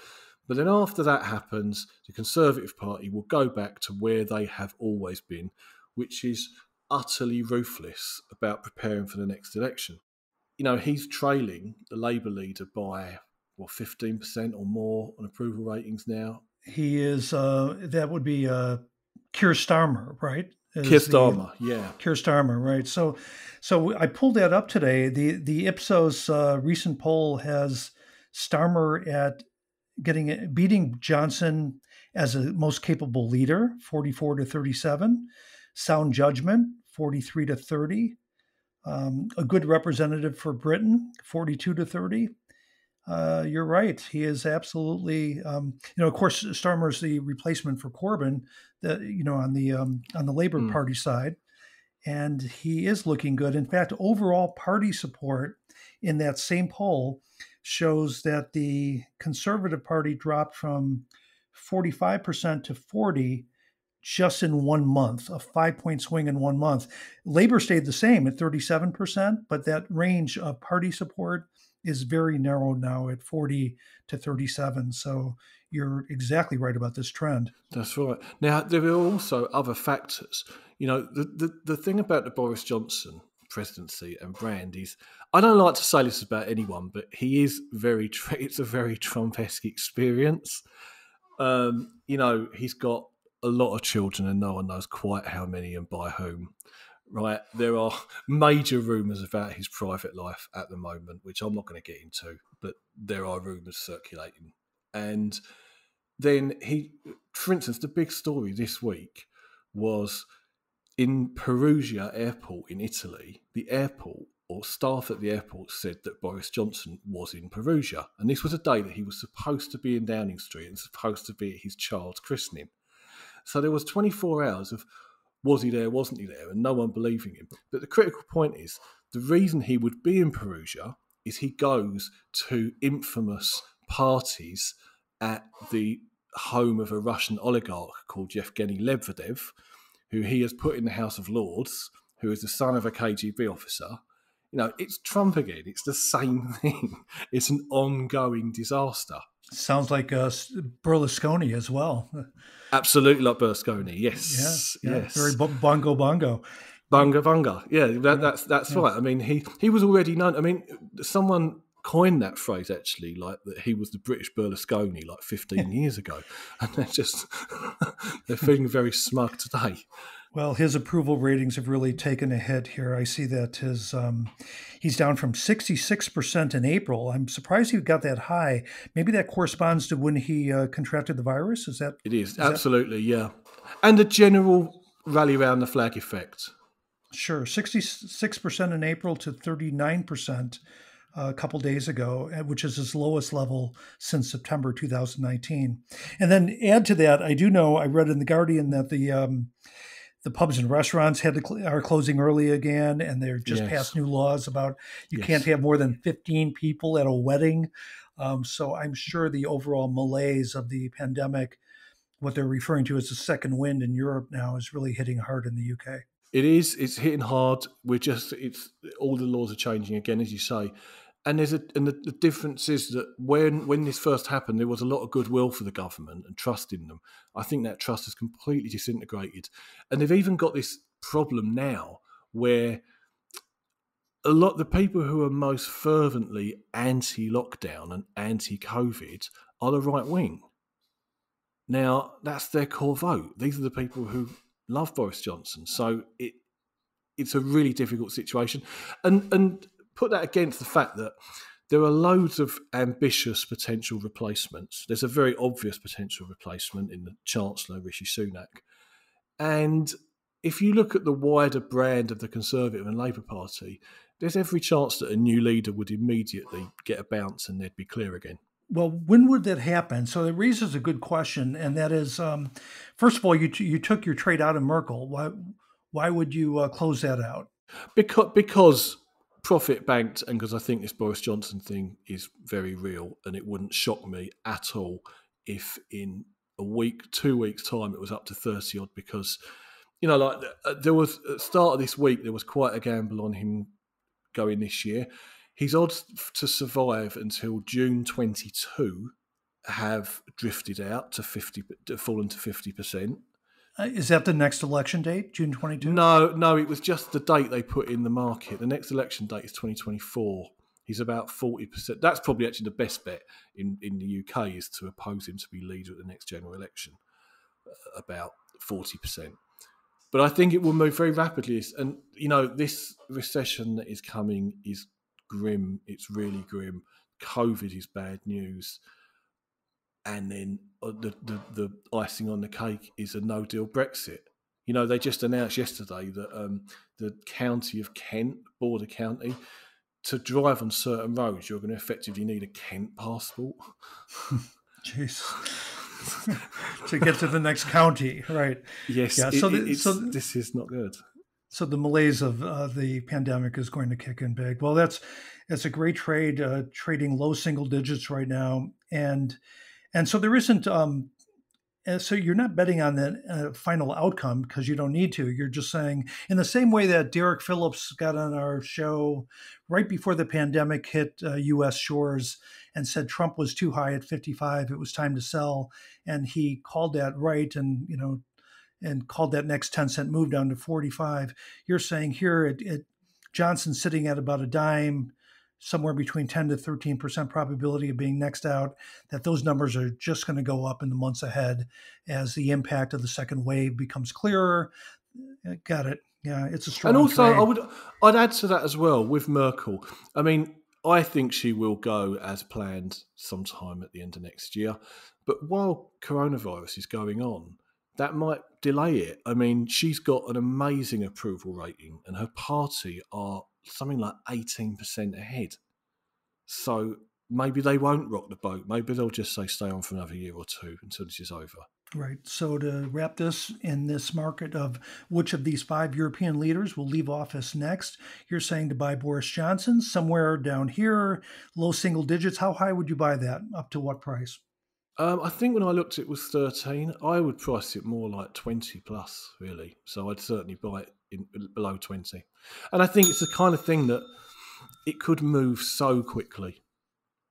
But then after that happens, the Conservative Party will go back to where they have always been, which is utterly ruthless about preparing for the next election. You know, he's trailing the Labour leader by, 15% or more on approval ratings now. He is, that would be Keir Starmer, right? Keir Starmer, yeah. Keir Starmer, right. So I pulled that up today. The Ipsos recent poll has Starmer at beating Johnson as a most capable leader, 44 to 37. Sound judgment, 43 to 30. A good representative for Britain, 42 to 30. You're right. He is absolutely, of course, Starmer's the replacement for Corbyn, on the Labour Party side, and he is looking good. In fact, overall party support in that same poll shows that the Conservative Party dropped from 45% to 40% just in 1 month, a 5-point swing in 1 month. Labour stayed the same at 37%, but that range of party support is very narrow now at 40 to 37. So, you're exactly right about this trend. That's right. Now, there are also other factors. The thing about the Boris Johnson presidency and brand is, I don't like to say this about anyone, but he is it's a very Trump-esque experience. He's got a lot of children and no one knows quite how many and by whom. Right, there are major rumours about his private life at the moment, which I'm not going to get into, but there are rumours circulating. And then for instance, the big story this week was in Perugia airport in Italy, the airport or staff at the airport said that Boris Johnson was in Perugia. And this was a day that he was supposed to be in Downing Street and supposed to be at his child's christening. So there was 24 hours of, was he there, wasn't he there, and no one believing him. But the critical point is, the reason he would be in Perugia is he goes to infamous parties at the home of a Russian oligarch called Yevgeny Lebedev, who he has put in the House of Lords, who is the son of a KGB officer. It's Trump again. It's the same thing. It's an ongoing disaster. Sounds like Berlusconi as well. Absolutely like Berlusconi, yes. Yeah. Yes. Very bongo. Bunga. Yeah, that's right. I mean, he was already known. I mean, someone coined that phrase, actually, like that he was the British Berlusconi like 15 years ago. And they're feeling very smug today. Well, his approval ratings have really taken a hit here. I see that he's down from 66% in April. I'm surprised he got that high. Maybe that corresponds to when he contracted the virus. Is that? It is absolutely, yeah. And the general rally around the flag effect. Sure, 66% in April to 39% a couple days ago, which is his lowest level since September 2019. And then add to that, I do know, I read in The Guardian that the pubs and restaurants are closing early again, and they're just passed new laws about you can't have more than 15 people at a wedding. So I'm sure the overall malaise of the pandemic, what they're referring to as the second wind in Europe now, is really hitting hard in the UK. It is. It's hitting hard. It's all the laws are changing again, as you say. And the difference is that when this first happened, there was a lot of goodwill for the government and trust in them. I think that trust has completely disintegrated. And they've even got this problem now where a lot of the people who are most fervently anti-lockdown and anti-COVID are the right wing. Now, that's their core vote. These are the people who love Boris Johnson. So it's a really difficult situation. And put that against the fact that there are loads of ambitious potential replacements. There's a very obvious potential replacement in the Chancellor, Rishi Sunak. And if you look at the wider brand of the Conservative and Labour Party, there's every chance that a new leader would immediately get a bounce and they'd be clear again. Well, when would that happen? So it raises a good question, and that is, first of all, you took your trade out of Merkel. Why would you close that out? Because profit banked, and because I think this Boris Johnson thing is very real, and it wouldn't shock me at all if in a week, 2 weeks' time, it was up to 30 odd. Because there was at the start of this week, there was quite a gamble on him going this year. His odds to survive until June 22 have drifted out to fallen to 50%. Is that the next election date, June 22? No, it was just the date they put in the market. The next election date is 2024. He's about 40%. That's probably actually the best bet in the UK, is to oppose him to be leader at the next general election, about 40%. But I think it will move very rapidly. And, this recession that is coming is grim. It's really grim. COVID is bad news. And then the icing on the cake is a no-deal Brexit. They just announced yesterday that the county of Kent, border county, to drive on certain roads, you're going to effectively need a Kent passport. Jeez. To get to the next county, right? Yes. Yeah. This is not good. So the malaise of the pandemic is going to kick in big. Well, that's a great trade, trading low single digits right now, and so there isn't And so you're not betting on that final outcome because you don't need to. You're just saying, in the same way that Derek Phillips got on our show right before the pandemic hit U.S. shores and said Trump was too high at 55, it was time to sell, and he called that right, and called that next 10-cent move down to 45. You're saying here Johnson's sitting at about a dime, somewhere between 10 to 13% probability of being next out, that those numbers are just going to go up in the months ahead as the impact of the second wave becomes clearer. Got it. Yeah, it's a strong And also, trade. I'd add to that as well with Merkel. I mean, I think she will go as planned sometime at the end of next year. But while coronavirus is going on, that might delay it. I mean, she's got an amazing approval rating, and her party are something like 18% ahead. So maybe they won't rock the boat. Maybe they'll just say stay on for another year or two until this is over. Right. So to wrap this in this market of which of these 5 European leaders will leave office next, you're saying to buy Boris Johnson somewhere down here, low single digits. How high would you buy that? Up to what price? I think when I looked, it was 13. I would price it more like 20 plus, really. So I'd certainly buy it below 20. And I think it's the kind of thing that it could move so quickly.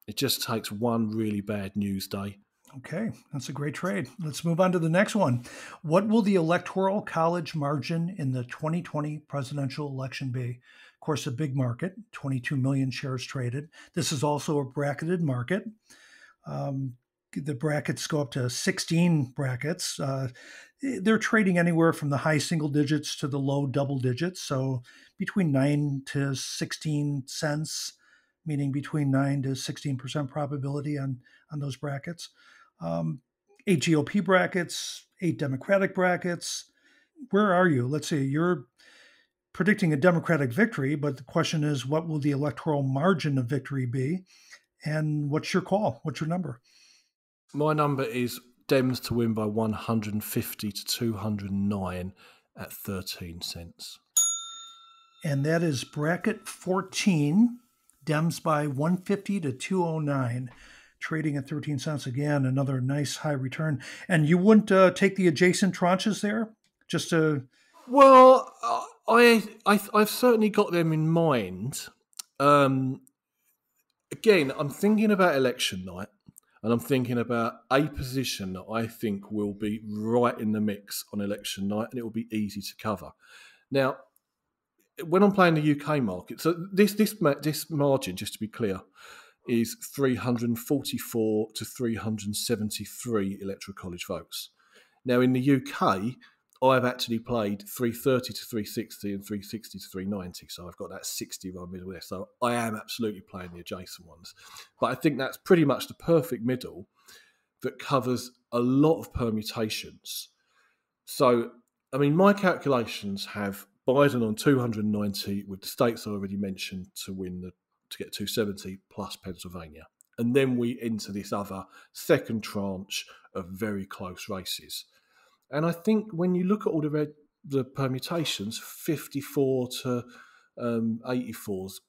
It just takes one really bad news day. Okay, that's a great trade. Let's move on to the next one. What will the Electoral College margin in the 2020 presidential election be? Of course, a big market, 22 million shares traded. This is also a bracketed market. The brackets go up to 16 brackets. They're trading anywhere from the high single digits to the low double digits. So between 9 to 16 cents, meaning between 9 to 16% probability on those brackets. 8 GOP brackets, 8 Democratic brackets. Where are you? Let's see, you're predicting a Democratic victory, but the question is, what will the electoral margin of victory be? And what's your call? What's your number? My number is Dems to win by 150 to 209 at 13 cents. And that is bracket 14, Dems by 150 to 209, trading at 13 cents again, another nice high return. And you wouldn't take the adjacent tranches there? Just to... Well, I've certainly got them in mind. Again, I'm thinking about election night. And I'm thinking about a position that I think will be right in the mix on election night, and it will be easy to cover. Now, when I'm playing the UK market, so this margin, just to be clear, is 344 to 373 electoral college votes. Now, in the UK, I've actually played 330 to 360 and 360 to 390. So I've got that 60 right middle there. So I am absolutely playing the adjacent ones. But I think that's pretty much the perfect middle that covers a lot of permutations. So, I mean, my calculations have Biden on 290 with the states I already mentioned to get 270 plus Pennsylvania. And then we enter this other second tranche of very close races. And I think when you look at all the permutations, 54 to 84s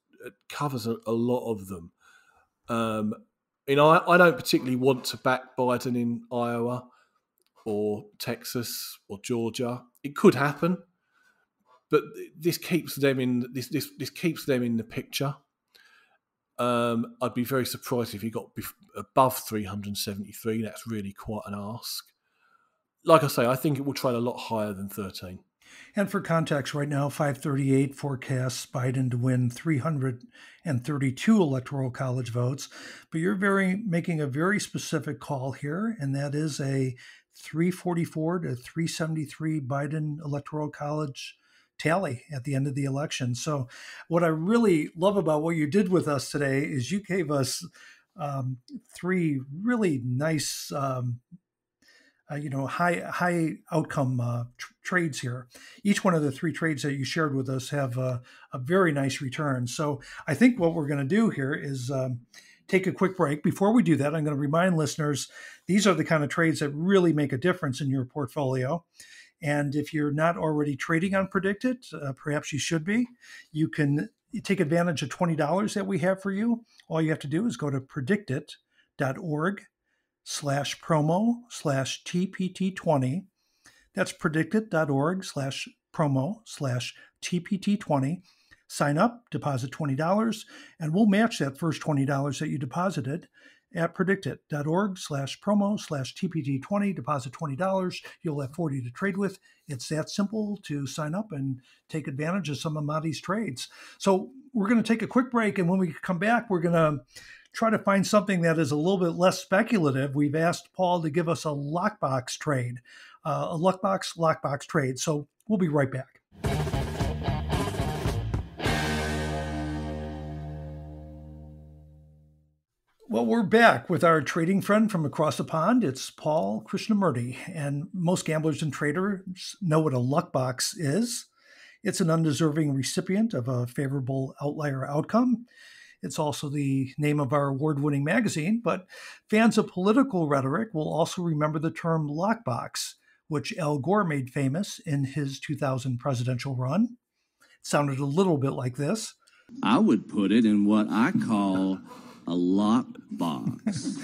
covers a lot of them. I don't particularly want to back Biden in Iowa or Texas or Georgia. It could happen, but this keeps them in this keeps them in the picture. I'd be very surprised if he got above 373. That's really quite an ask. Like I say, I think it will trade a lot higher than 13. And for context, right now, 538 forecasts Biden to win 332 electoral college votes. But you're making a very specific call here, and that is a 344 to 373 Biden electoral college tally at the end of the election. So what I really love about what you did with us today is you gave us 3 really nice high outcome trades here. Each one of the 3 trades that you shared with us have a very nice return. So I think what we're going to do here is take a quick break. Before we do that, I'm going to remind listeners, these are the kind of trades that really make a difference in your portfolio. And if you're not already trading on Predicted, perhaps you should be. You can take advantage of $20 that we have for you. All you have to do is go to predictit.org/ predicted.org/promo/TPT20. That's predicted.org/promo/TPT20. Sign up, deposit $20, and we'll match that first $20 that you deposited at predicted.org/promo/TPT20. Deposit $20. You'll have 40 to trade with. It's that simple to sign up and take advantage of some of Mahdi's trades. So we're going to take a quick break, and when we come back, we're going to try to find something that is a little bit less speculative. We've asked Paul to give us a lockbox trade, a Luckbox Lockbox trade. So we'll be right back. Well, we're back with our trading friend from across the pond. It's Paul Krishnamurty, and most gamblers and traders know what a luckbox is. It's an undeserving recipient of a favorable outlier outcome. It's also the name of our award-winning magazine, but fans of political rhetoric will also remember the term lockbox, which Al Gore made famous in his 2000 presidential run. It sounded a little bit like this. I would put it in what I call a lockbox.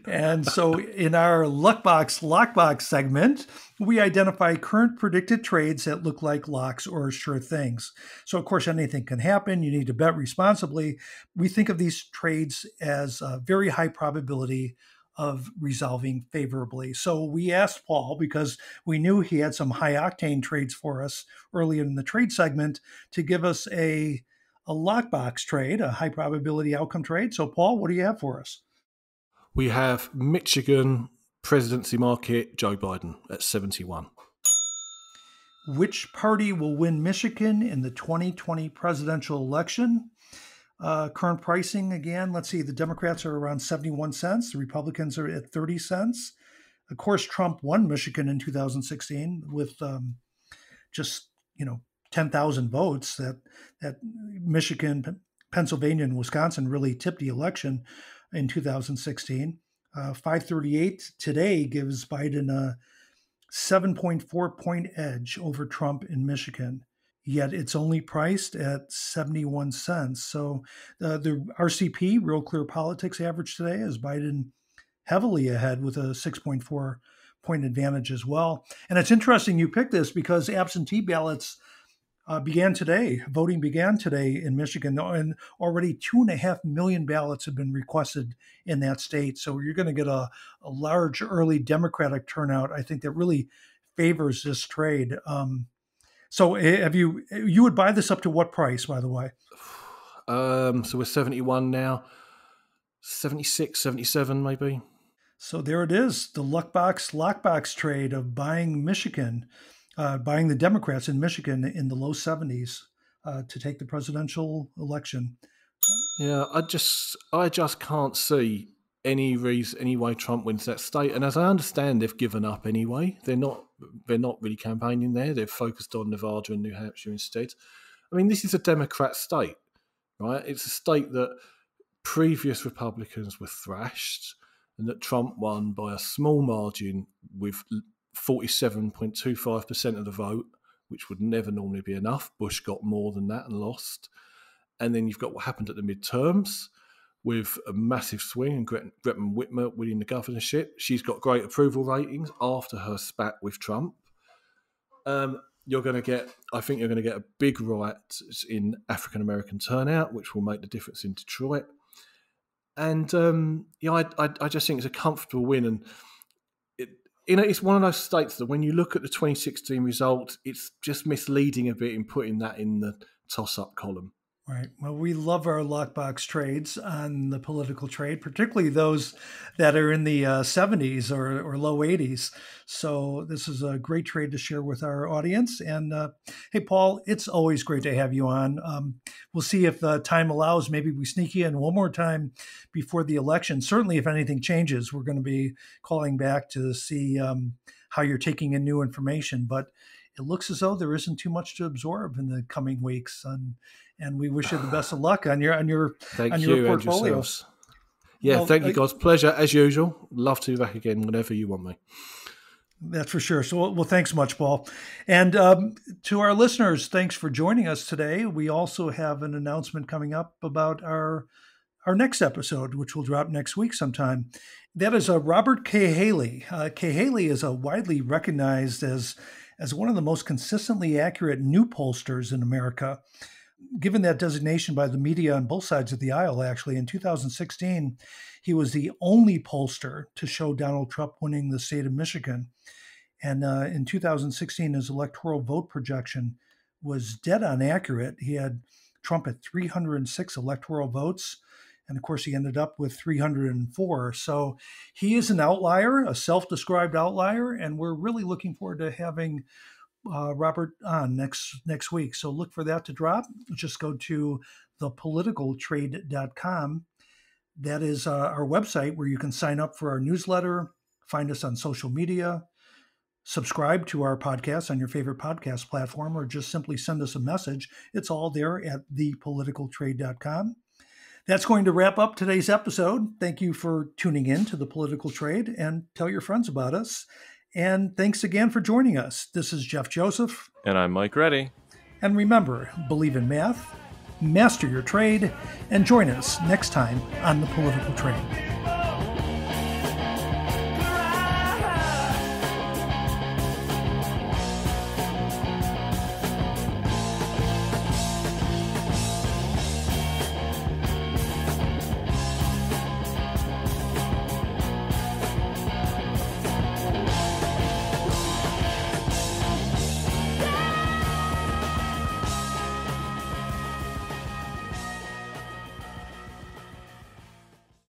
And so in our Luckbox Lockbox segment, we identify current predicted trades that look like locks or sure things. So of course, anything can happen. You need to bet responsibly. We think of these trades as a very high probability of resolving favorably. So we asked Paul, because we knew he had some high octane trades for us early in the trade segment, to give us a lockbox trade, a high probability outcome trade. So Paul, what do you have for us? We have Michigan presidency market, Joe Biden at 71. Which party will win Michigan in the 2020 presidential election? Current pricing, again, let's see, the Democrats are around 71 cents. The Republicans are at 30 cents. Of course, Trump won Michigan in 2016 with just, 10,000 votes. That Michigan, Pennsylvania, and Wisconsin really tipped the election in 2016. 538 today gives Biden a 7.4 point edge over Trump in Michigan, yet it's only priced at 71 cents. So the RCP, Real Clear Politics average today, is Biden heavily ahead with a 6.4 point advantage as well. And it's interesting you picked this because absentee ballots began today. Voting began today in Michigan, and already 2.5 million ballots have been requested in that state. So you're going to get a large early Democratic turnout, I think, that really favors this trade. So you would buy this up to what price, by the way? So we're 71 now, 76, 77 maybe. So there it is, the Luckbox Lockbox trade of buying Michigan, buying the Democrats in Michigan in the low 70s to take the presidential election. Yeah, I just can't see any reason, any way Trump wins that state. And as I understand, they've given up anyway. They're not really campaigning there. They've focused on Nevada and New Hampshire instead. I mean, this is a Democrat state, right? It's a state that previous Republicans were thrashed and that Trump won by a small margin with 47.25% of the vote, which would never normally be enough. Bush got more than that and lost. And then you've got what happened at the midterms with a massive swing and Gretchen Whitmer winning the governorship. She's got great approval ratings after her spat with Trump. I think you're going to get a big rise in African-American turnout, which will make the difference in Detroit. And, I just think it's a comfortable win. And it's one of those states that when you look at the 2016 result, it's just misleading a bit in putting that in the toss-up column. Right. Well, we love our lockbox trades on the political trade, particularly those that are in the 70s or low 80s. So this is a great trade to share with our audience. And hey, Paul, it's always great to have you on. We'll see if time allows. Maybe we sneak you in one more time before the election. Certainly, if anything changes, we're going to be calling back to see how you're taking in new information. But it looks as though there isn't too much to absorb in the coming weeks. And we wish you the best of luck on your portfolio. Yeah, well, thank you, guys. Pleasure as usual. Love to be back again whenever you want me. That's for sure. So, well, thanks much, Paul. And to our listeners, thanks for joining us today. We also have an announcement coming up about our next episode, which will drop next week sometime. That is Robert K. Haley. K. Haley is widely recognized as one of the most consistently accurate new pollsters in America. Given that designation by the media on both sides of the aisle, actually, in 2016, he was the only pollster to show Donald Trump winning the state of Michigan. And in 2016, his electoral vote projection was dead on accurate. He had Trump at 306 electoral votes. And of course, he ended up with 304. So he is an outlier, a self-described outlier. And we're really looking forward to having Robert on next week. So look for that to drop. Just go to thepoliticaltrade.com. That is our website where you can sign up for our newsletter, find us on social media, subscribe to our podcast on your favorite podcast platform, or just simply send us a message. It's all there at thepoliticaltrade.com. That's going to wrap up today's episode. Thank you for tuning in to The Political Trade, and tell your friends about us. And thanks again for joining us. This is Jeff Joseph. And I'm Mike Reddy. And remember, believe in math, master your trade, and join us next time on The Political Trade.